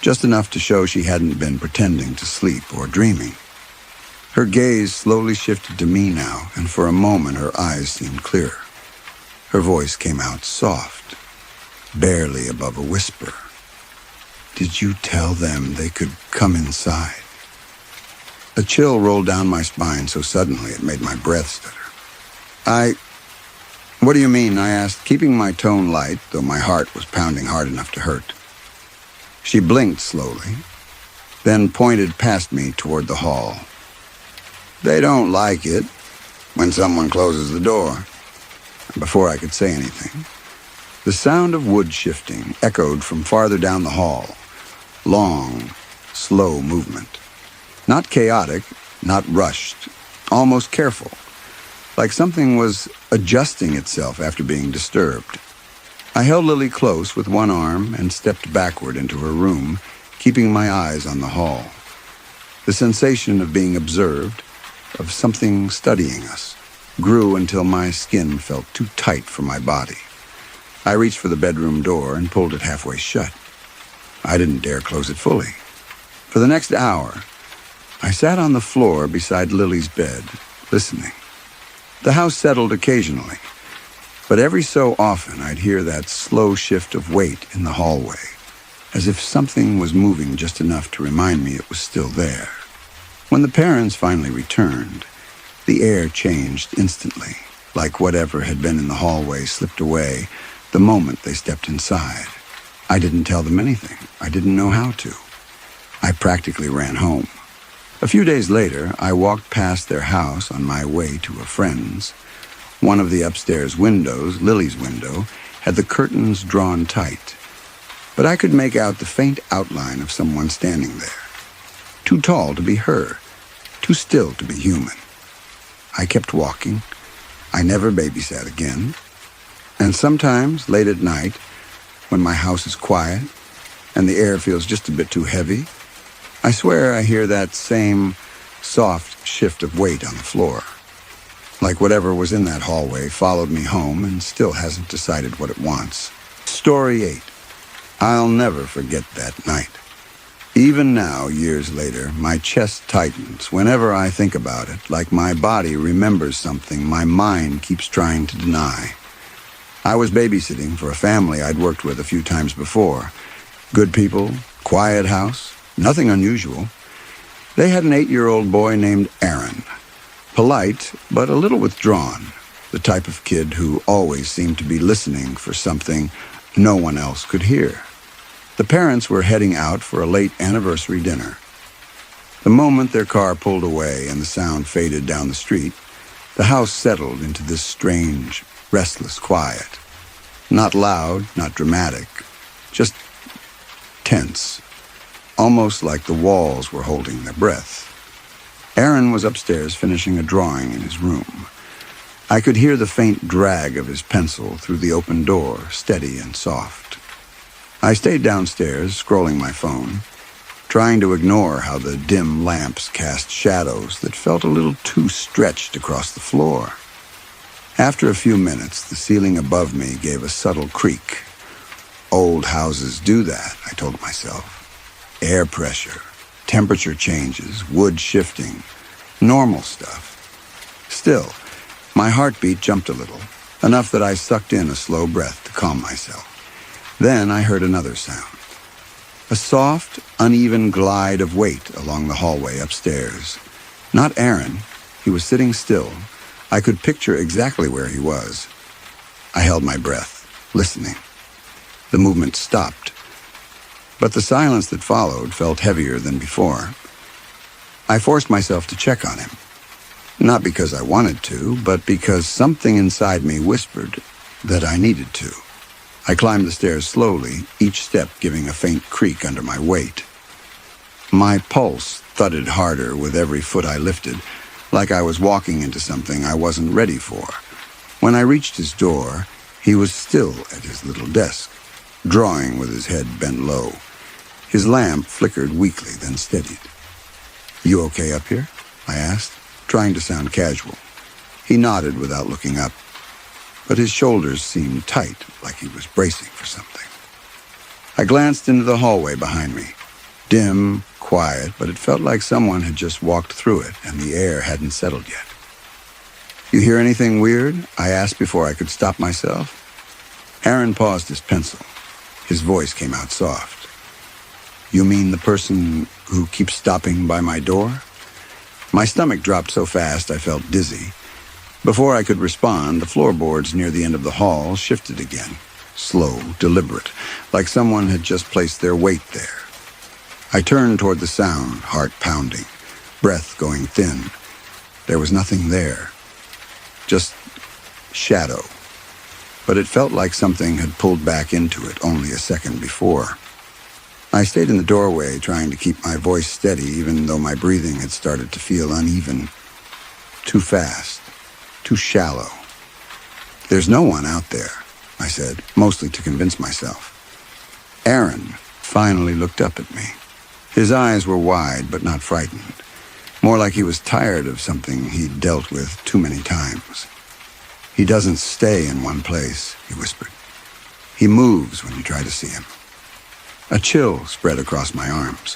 just enough to show she hadn't been pretending to sleep or dreaming. Her gaze slowly shifted to me now, and for a moment her eyes seemed clearer. Her voice came out soft, barely above a whisper. "Did you tell them they could come inside?" A chill rolled down my spine so suddenly it made my breath stutter. What do you mean?" I asked, keeping my tone light, though my heart was pounding hard enough to hurt. She blinked slowly, then pointed past me toward the hall. "They don't like it when someone closes the door." Before I could say anything, the sound of wood shifting echoed from farther down the hall. Long, slow movement. Not chaotic, not rushed, almost careful, like something was adjusting itself after being disturbed. I held Lily close with one arm and stepped backward into her room, keeping my eyes on the hall. The sensation of being observed, of something studying us, grew until my skin felt too tight for my body. I reached for the bedroom door and pulled it halfway shut. I didn't dare close it fully. For the next hour, I sat on the floor beside Lily's bed, listening. The house settled occasionally, but every so often I'd hear that slow shift of weight in the hallway, as if something was moving just enough to remind me it was still there. When the parents finally returned, the air changed instantly, like whatever had been in the hallway slipped away the moment they stepped inside. I didn't tell them anything. I didn't know how to. I practically ran home. A few days later, I walked past their house on my way to a friend's. One of the upstairs windows, Lily's window, had the curtains drawn tight, but I could make out the faint outline of someone standing there. Too tall to be her, too still to be human. I kept walking. I never babysat again. And sometimes, late at night, when my house is quiet and the air feels just a bit too heavy, I swear I hear that same soft shift of weight on the floor. Like whatever was in that hallway followed me home and still hasn't decided what it wants. Story 8. I'll never forget that night. Even now, years later, my chest tightens whenever I think about it, like my body remembers something my mind keeps trying to deny. I was babysitting for a family I'd worked with a few times before. Good people, quiet house, nothing unusual. They had an 8-year-old boy named Aaron. Polite, but a little withdrawn. The type of kid who always seemed to be listening for something no one else could hear. The parents were heading out for a late anniversary dinner. The moment their car pulled away and the sound faded down the street, the house settled into this strange, restless quiet. Not loud, not dramatic, just tense. Almost like the walls were holding their breath. Aaron was upstairs finishing a drawing in his room. I could hear the faint drag of his pencil through the open door, steady and soft. I stayed downstairs, scrolling my phone, trying to ignore how the dim lamps cast shadows that felt a little too stretched across the floor. After a few minutes, the ceiling above me gave a subtle creak. Old houses do that, I told myself. Air pressure, temperature changes, wood shifting, normal stuff. Still, my heartbeat jumped a little, enough that I sucked in a slow breath to calm myself. Then I heard another sound. A soft, uneven glide of weight along the hallway upstairs. Not Aaron. He was sitting still. I could picture exactly where he was. I held my breath, listening. The movement stopped, but the silence that followed felt heavier than before. I forced myself to check on him. Not because I wanted to, but because something inside me whispered that I needed to. I climbed the stairs slowly, each step giving a faint creak under my weight. My pulse thudded harder with every foot I lifted, like I was walking into something I wasn't ready for. When I reached his door, he was still at his little desk, drawing with his head bent low. His lamp flickered weakly, then steadied. "You okay up here?" I asked, trying to sound casual. He nodded without looking up, but his shoulders seemed tight, like he was bracing for something. I glanced into the hallway behind me. Dim, quiet, but it felt like someone had just walked through it and the air hadn't settled yet. "You hear anything weird?" I asked before I could stop myself. Aaron paused his pencil. His voice came out soft. "You mean the person who keeps stopping by my door?" My stomach dropped so fast I felt dizzy. Before I could respond, the floorboards near the end of the hall shifted again. Slow, deliberate, like someone had just placed their weight there. I turned toward the sound, heart pounding, breath going thin. There was nothing there. Just shadow. But it felt like something had pulled back into it only a second before. I stayed in the doorway, trying to keep my voice steady, even though my breathing had started to feel uneven. Too fast. Too shallow. "There's no one out there," I said, mostly to convince myself. Aaron finally looked up at me. His eyes were wide, but not frightened. More like he was tired of something he'd dealt with too many times. "He doesn't stay in one place," he whispered. "He moves when you try to see him." A chill spread across my arms.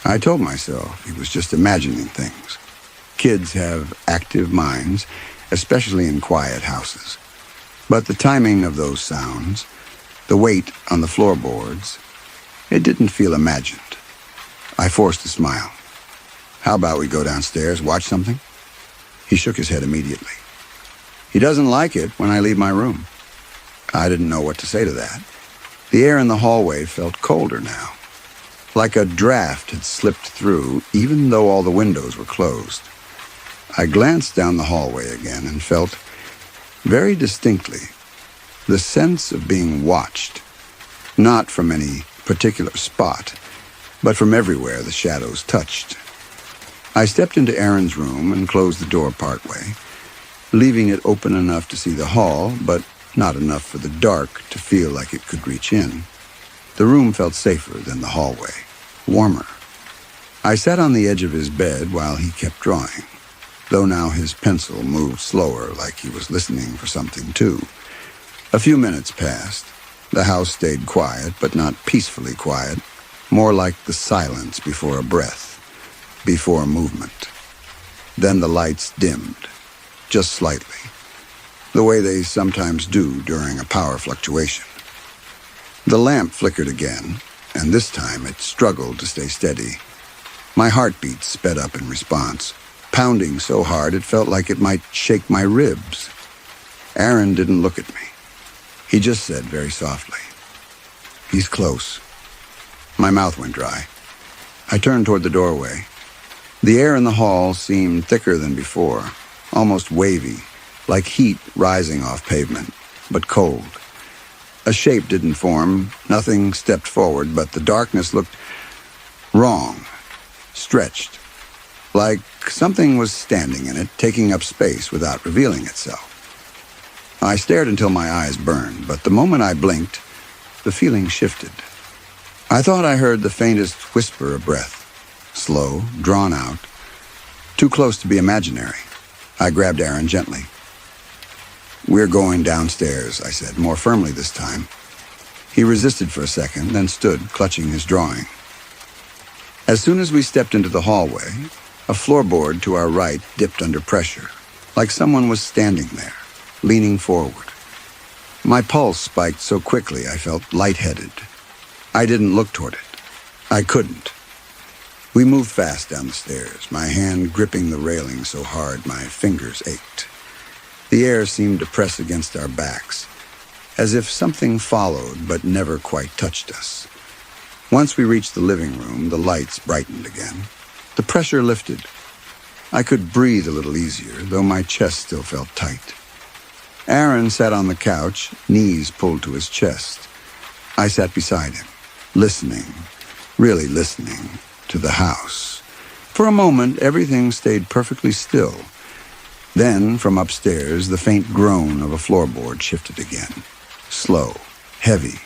I told myself he was just imagining things. Kids have active minds, especially in quiet houses. But the timing of those sounds, the weight on the floorboards, it didn't feel imagined. I forced a smile. "How about we go downstairs, watch something?" He shook his head immediately. "He doesn't like it when I leave my room." I didn't know what to say to that. The air in the hallway felt colder now, like a draft had slipped through, even though all the windows were closed. I glanced down the hallway again and felt very distinctly, the sense of being watched, not from any particular spot, but from everywhere the shadows touched. I stepped into Aaron's room and closed the door partway, leaving it open enough to see the hall, but not enough for the dark to feel like it could reach in. The room felt safer than the hallway, warmer. I sat on the edge of his bed while he kept drawing, though now his pencil moved slower, like he was listening for something too. A few minutes passed. The house stayed quiet, but not peacefully quiet, more like the silence before a breath, before movement. Then the lights dimmed, just slightly, the way they sometimes do during a power fluctuation. The lamp flickered again, and this time it struggled to stay steady. My heartbeat sped up in response, pounding so hard it felt like it might shake my ribs. Aaron didn't look at me. He just said very softly, "He's close." My mouth went dry. I turned toward the doorway. The air in the hall seemed thicker than before, almost wavy, like heat rising off pavement, but cold. A shape didn't form, nothing stepped forward, but the darkness looked wrong, stretched, like something was standing in it, taking up space without revealing itself. I stared until my eyes burned, but the moment I blinked, the feeling shifted. I thought I heard the faintest whisper of breath, slow, drawn out, too close to be imaginary. I grabbed Aaron gently. "We're going downstairs," I said, more firmly this time. He resisted for a second, then stood, clutching his drawing. As soon as we stepped into the hallway, a floorboard to our right dipped under pressure, like someone was standing there, leaning forward. My pulse spiked so quickly I felt lightheaded. I didn't look toward it. I couldn't. We moved fast down the stairs, my hand gripping the railing so hard my fingers ached. The air seemed to press against our backs, as if something followed but never quite touched us. Once we reached the living room, the lights brightened again. The pressure lifted. I could breathe a little easier, though my chest still felt tight. Aaron sat on the couch, knees pulled to his chest. I sat beside him, listening, really listening, to the house. For a moment, everything stayed perfectly still. Then, from upstairs, the faint groan of a floorboard shifted again. Slow, heavy,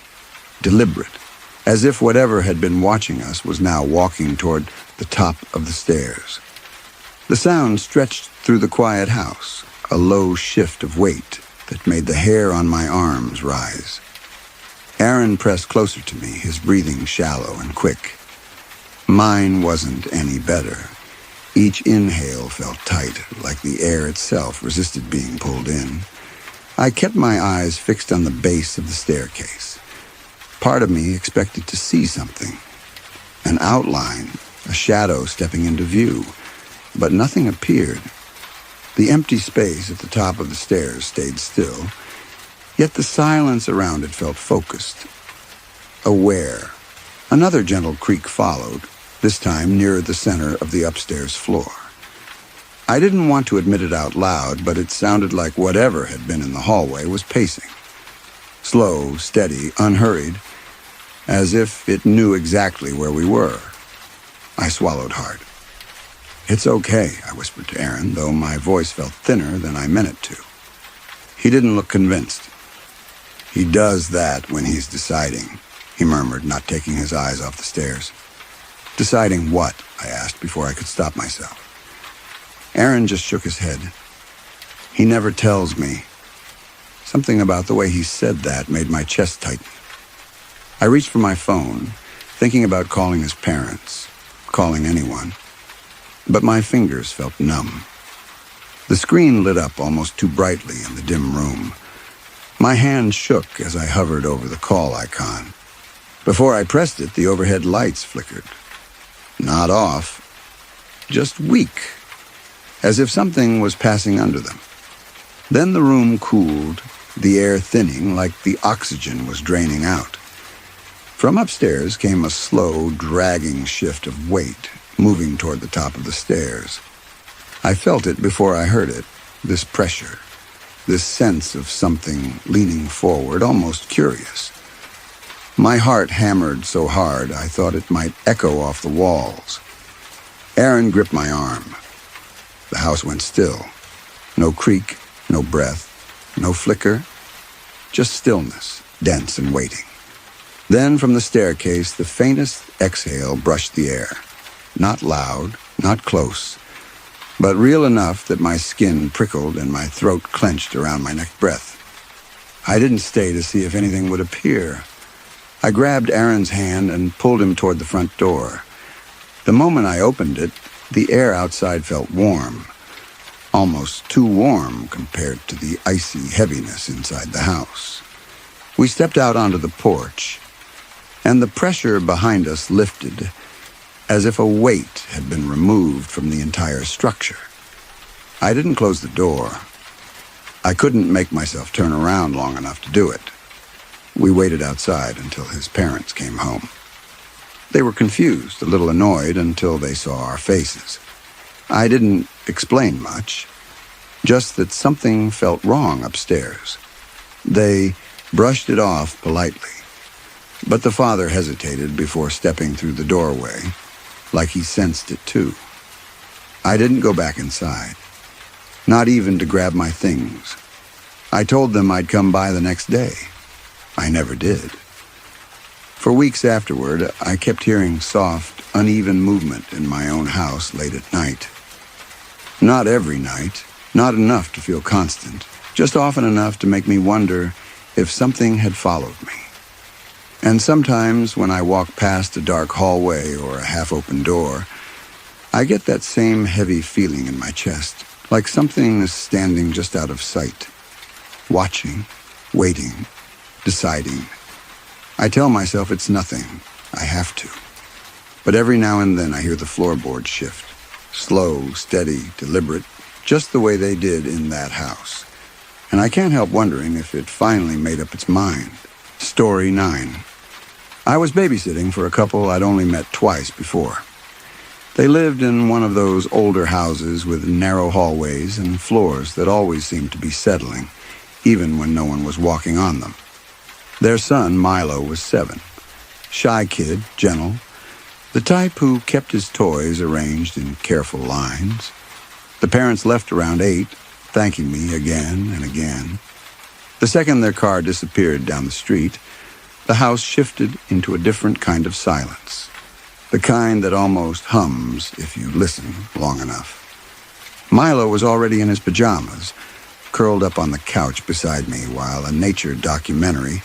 deliberate, as if whatever had been watching us was now walking toward the top of the stairs. The sound stretched through the quiet house, a low shift of weight that made the hair on my arms rise. Aaron pressed closer to me, his breathing shallow and quick. Mine wasn't any better. Each inhale felt tight, like the air itself resisted being pulled in. I kept my eyes fixed on the base of the staircase. Part of me expected to see something. An outline, a shadow stepping into view, but nothing appeared. The empty space at the top of the stairs stayed still, yet the silence around it felt focused, aware. Another gentle creak followed, this time nearer the center of the upstairs floor. I didn't want to admit it out loud, but it sounded like whatever had been in the hallway was pacing. Slow, steady, unhurried, as if it knew exactly where we were. I swallowed hard. "It's okay," I whispered to Aaron, though my voice felt thinner than I meant it to. He didn't look convinced. "He does that when he's deciding," he murmured, not taking his eyes off the stairs. "Deciding what?" I asked before I could stop myself. Aaron just shook his head. "He never tells me." Something about the way he said that made my chest tighten. I reached for my phone, thinking about calling his parents, calling anyone. But my fingers felt numb. The screen lit up almost too brightly in the dim room. My hand shook as I hovered over the call icon. Before I pressed it, the overhead lights flickered. Not off, just weak, as if something was passing under them. Then the room cooled, the air thinning like the oxygen was draining out. From upstairs came a slow, dragging shift of weight, moving toward the top of the stairs. I felt it before I heard it, this pressure. this sense of something leaning forward, almost curious. My heart hammered so hard I thought it might echo off the walls. Aaron gripped my arm. The house went still. No creak, no breath, no flicker, just stillness, dense and waiting. Then from the staircase, the faintest exhale brushed the air. Not loud, not close, but real enough that my skin prickled and my throat clenched around my next breath. I didn't stay to see if anything would appear. I grabbed Aaron's hand and pulled him toward the front door. The moment I opened it, the air outside felt warm, almost too warm compared to the icy heaviness inside the house. We stepped out onto the porch, and the pressure behind us lifted, as if a weight had been removed from the entire structure. I didn't close the door. I couldn't make myself turn around long enough to do it. We waited outside until his parents came home. They were confused, a little annoyed, until they saw our faces. I didn't explain much, just that something felt wrong upstairs. They brushed it off politely, but the father hesitated before stepping through the doorway, like he sensed it too. I didn't go back inside, not even to grab my things. I told them I'd come by the next day. I never did. For weeks afterward, I kept hearing soft, uneven movement in my own house late at night. Not every night, not enough to feel constant, just often enough to make me wonder if something had followed me. And sometimes when I walk past a dark hallway or a half-open door, I get that same heavy feeling in my chest, like something is standing just out of sight, watching, waiting, deciding. I tell myself it's nothing. I have to. But every now and then I hear the floorboards shift, slow, steady, deliberate, just the way they did in that house. And I can't help wondering if it finally made up its mind. Story 9. I was babysitting for a couple I'd only met twice before. They lived in one of those older houses with narrow hallways and floors that always seemed to be settling, even when no one was walking on them. Their son, Milo, was 7. Shy kid, gentle, the type who kept his toys arranged in careful lines. The parents left around 8, thanking me again and again. The second their car disappeared down the street, the house shifted into a different kind of silence, the kind that almost hums if you listen long enough. Milo was already in his pajamas, curled up on the couch beside me while a nature documentary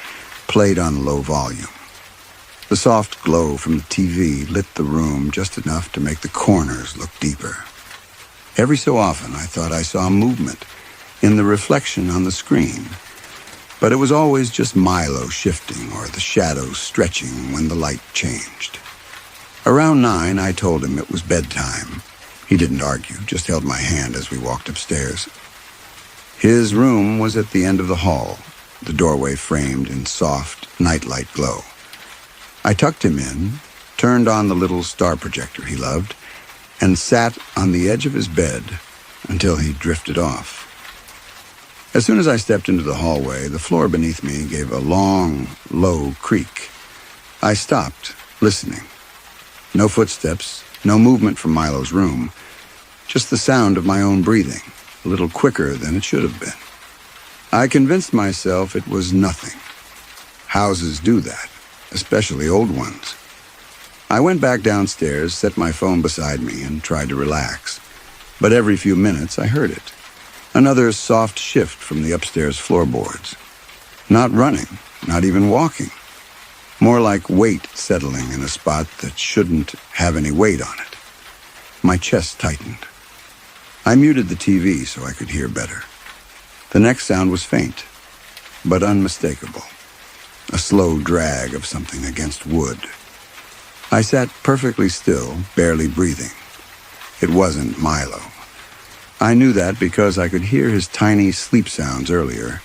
played on low volume. The soft glow from the TV lit the room just enough to make the corners look deeper. Every so often I thought I saw movement in the reflection on the screen, but it was always just Milo shifting or the shadows stretching when the light changed. Around 9, I told him it was bedtime. He didn't argue, just held my hand as we walked upstairs. His room was at the end of the hall, the doorway framed in soft nightlight glow. I tucked him in, turned on the little star projector he loved, and sat on the edge of his bed until he drifted off. As soon as I stepped into the hallway, the floor beneath me gave a long, low creak. I stopped, listening. No footsteps, no movement from Milo's room, just the sound of my own breathing, a little quicker than it should have been. I convinced myself it was nothing. Houses do that, especially old ones. I went back downstairs, set my phone beside me, and tried to relax. But every few minutes I heard it. Another soft shift from the upstairs floorboards. Not running, not even walking. More like weight settling in a spot that shouldn't have any weight on it. My chest tightened. I muted the TV so I could hear better. The next sound was faint, but unmistakable. A slow drag of something against wood. I sat perfectly still, barely breathing. It wasn't Milo. I knew that because I could hear his tiny sleep sounds earlier,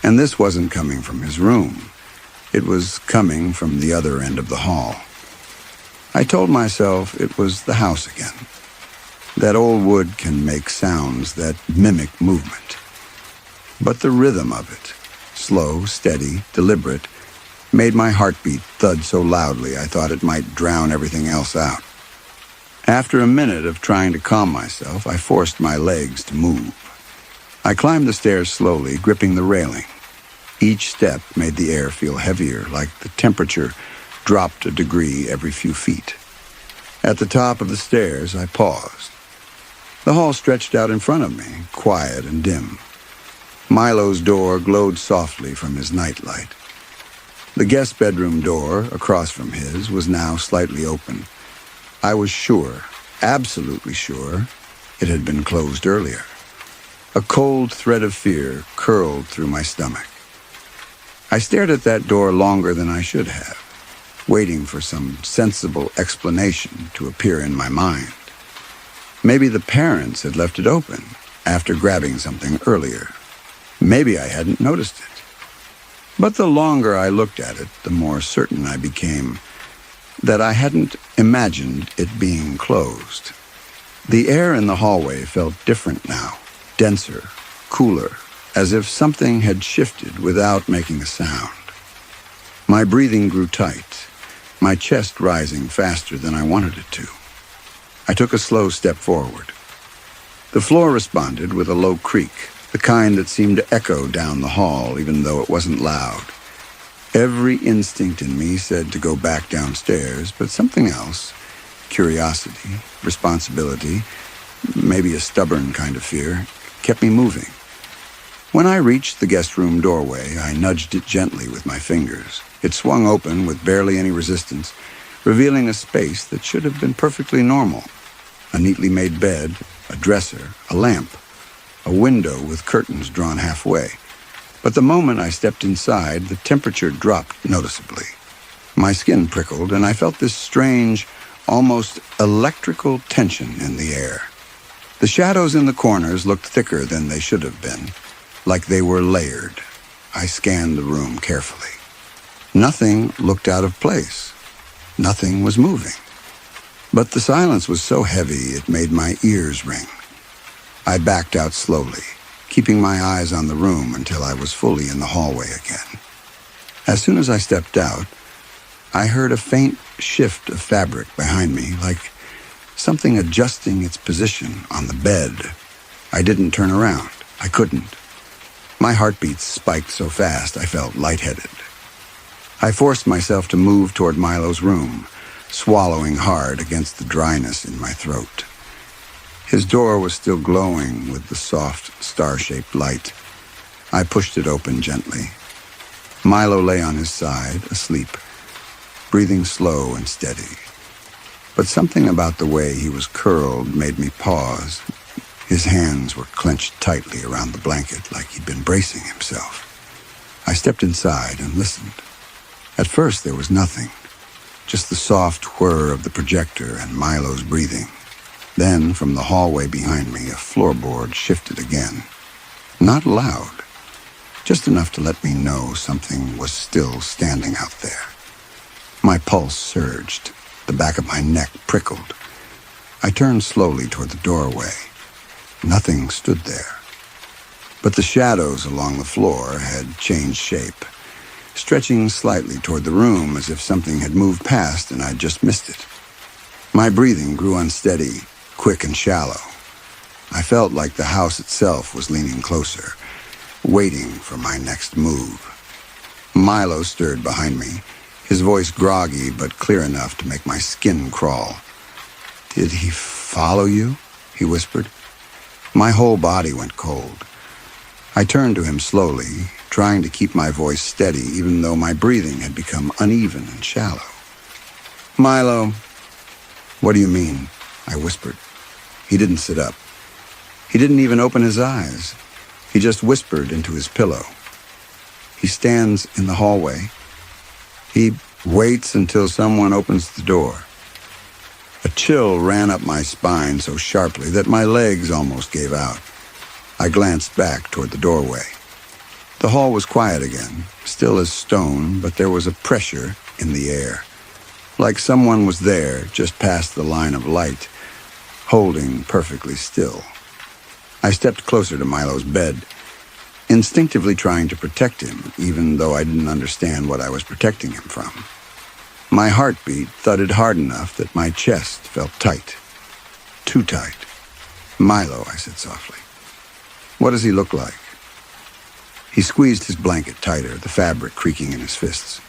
and this wasn't coming from his room. It was coming from the other end of the hall. I told myself it was the house again. That old wood can make sounds that mimic movement. But the rhythm of it, slow, steady, deliberate, made my heartbeat thud so loudly I thought it might drown everything else out. After a minute of trying to calm myself, I forced my legs to move. I climbed the stairs slowly, gripping the railing. Each step made the air feel heavier, like the temperature dropped a degree every few feet. At the top of the stairs, I paused. The hall stretched out in front of me, quiet and dim. Milo's door glowed softly from his nightlight. The guest bedroom door, across from his, was now slightly open. I was sure, absolutely sure, it had been closed earlier. A cold thread of fear curled through my stomach. I stared at that door longer than I should have, waiting for some sensible explanation to appear in my mind. Maybe the parents had left it open after grabbing something earlier. Maybe I hadn't noticed it. But the longer I looked at it, the more certain I became that I hadn't imagined it being closed. The air in the hallway felt different now, denser, cooler, as if something had shifted without making a sound. My breathing grew tight, my chest rising faster than I wanted it to. I took a slow step forward. The floor responded with a low creak, the kind that seemed to echo down the hall even though it wasn't loud. Every instinct in me said to go back downstairs, but something else, curiosity, responsibility, maybe a stubborn kind of fear, kept me moving. When I reached the guest room doorway, I nudged it gently with my fingers. It swung open with barely any resistance, revealing a space that should have been perfectly normal. A neatly made bed, a dresser, a lamp, a window with curtains drawn halfway. But the moment I stepped inside, the temperature dropped noticeably. My skin prickled, and I felt this strange, almost electrical tension in the air. The shadows in the corners looked thicker than they should have been, like they were layered. I scanned the room carefully. Nothing looked out of place. Nothing was moving. But the silence was so heavy it made my ears ring. I backed out slowly, keeping my eyes on the room until I was fully in the hallway again. As soon as I stepped out, I heard a faint shift of fabric behind me, like something adjusting its position on the bed. I didn't turn around. I couldn't. My heartbeats spiked so fast I felt lightheaded. I forced myself to move toward Milo's room, swallowing hard against the dryness in my throat. His door was still glowing with the soft, star-shaped light. I pushed it open gently. Milo lay on his side, asleep, breathing slow and steady. But something about the way he was curled made me pause. His hands were clenched tightly around the blanket like he'd been bracing himself. I stepped inside and listened. At first there was nothing, just the soft whir of the projector and Milo's breathing. Then, from the hallway behind me, a floorboard shifted again. Not loud, just enough to let me know something was still standing out there. My pulse surged. The back of my neck prickled. I turned slowly toward the doorway. Nothing stood there. But the shadows along the floor had changed shape, stretching slightly toward the room as if something had moved past and I'd just missed it. My breathing grew unsteady, quick and shallow. I felt like the house itself was leaning closer, waiting for my next move. Milo stirred behind me, his voice groggy but clear enough to make my skin crawl. "Did he follow you?" he whispered. My whole body went cold. I turned to him slowly, trying to keep my voice steady even though my breathing had become uneven and shallow. "Milo, what do you mean?" I whispered. He didn't sit up. He didn't even open his eyes. He just whispered into his pillow. "He stands in the hallway. He waits until someone opens the door." A chill ran up my spine so sharply that my legs almost gave out. I glanced back toward the doorway. The hall was quiet again, still as stone, but there was a pressure in the air, like someone was there just past the line of light, holding perfectly still. I stepped closer to Milo's bed. instinctively trying to protect him, even though I didn't understand what I was protecting him from. My heartbeat thudded hard enough that my chest felt tight. Too tight. "Milo," I said softly. "What does he look like?" He squeezed his blanket tighter, the fabric creaking in his fists.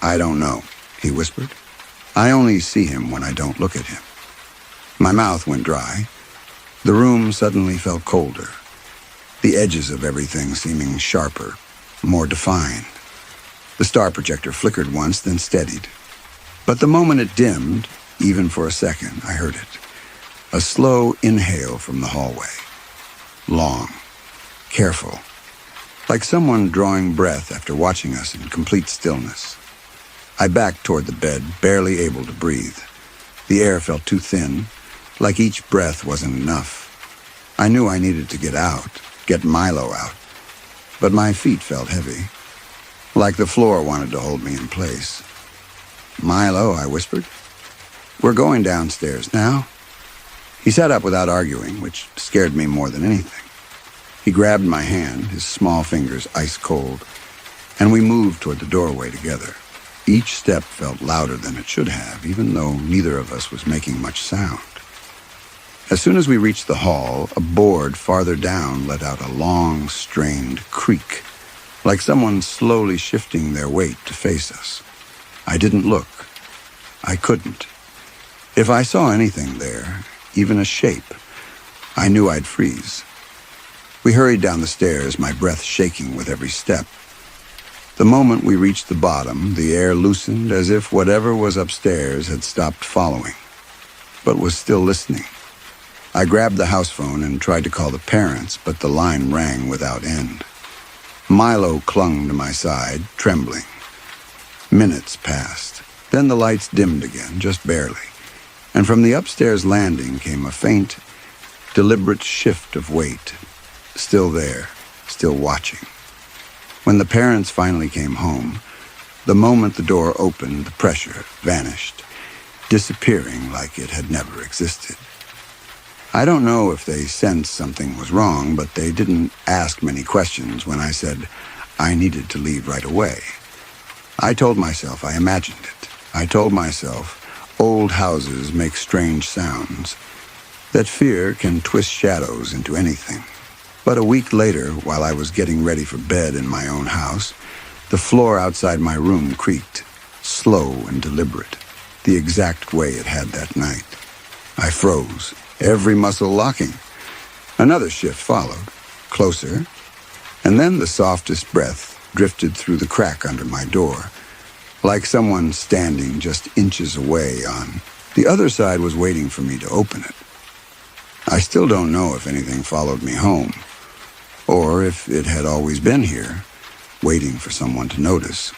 "I don't know," he whispered. "I only see him when I don't look at him." My mouth went dry. The room suddenly felt colder, the edges of everything seeming sharper, more defined. The star projector flickered once, then steadied. But the moment it dimmed, even for a second, I heard it. A slow inhale from the hallway. Long. Careful. Like someone drawing breath after watching us in complete stillness. I backed toward the bed, barely able to breathe. The air felt too thin, like each breath wasn't enough. I knew I needed to get out, get Milo out. But my feet felt heavy. Like the floor wanted to hold me in place. "Milo," I whispered. "We're going downstairs now." He sat up without arguing, which scared me more than anything. He grabbed my hand, his small fingers ice cold, and we moved toward the doorway together. Each step felt louder than it should have, even though neither of us was making much sound. As soon as we reached the hall, a board farther down let out a long, strained creak, like someone slowly shifting their weight to face us. I didn't look. I couldn't. If I saw anything there, even a shape, I knew I'd freeze. We hurried down the stairs, my breath shaking with every step. The moment we reached the bottom, the air loosened as if whatever was upstairs had stopped following, but was still listening. I grabbed the house phone and tried to call the parents, but the line rang without end. Milo clung to my side, trembling. Minutes passed. Then the lights dimmed again, just barely, and from the upstairs landing came a faint, deliberate shift of weight. Still there, still watching. When the parents finally came home, the moment the door opened, the pressure vanished, disappearing like it had never existed. I don't know if they sensed something was wrong, but they didn't ask many questions when I said I needed to leave right away. I told myself I imagined it. I told myself old houses make strange sounds, that fear can twist shadows into anything. But a week later, while I was getting ready for bed in my own house, the floor outside my room creaked, slow and deliberate, the exact way it had that night. I froze, every muscle locking. Another shift followed, closer, and then the softest breath drifted through the crack under my door, like someone standing just inches away on the other side was waiting for me to open it. I still don't know if anything followed me home, or if it had always been here, waiting for someone to notice.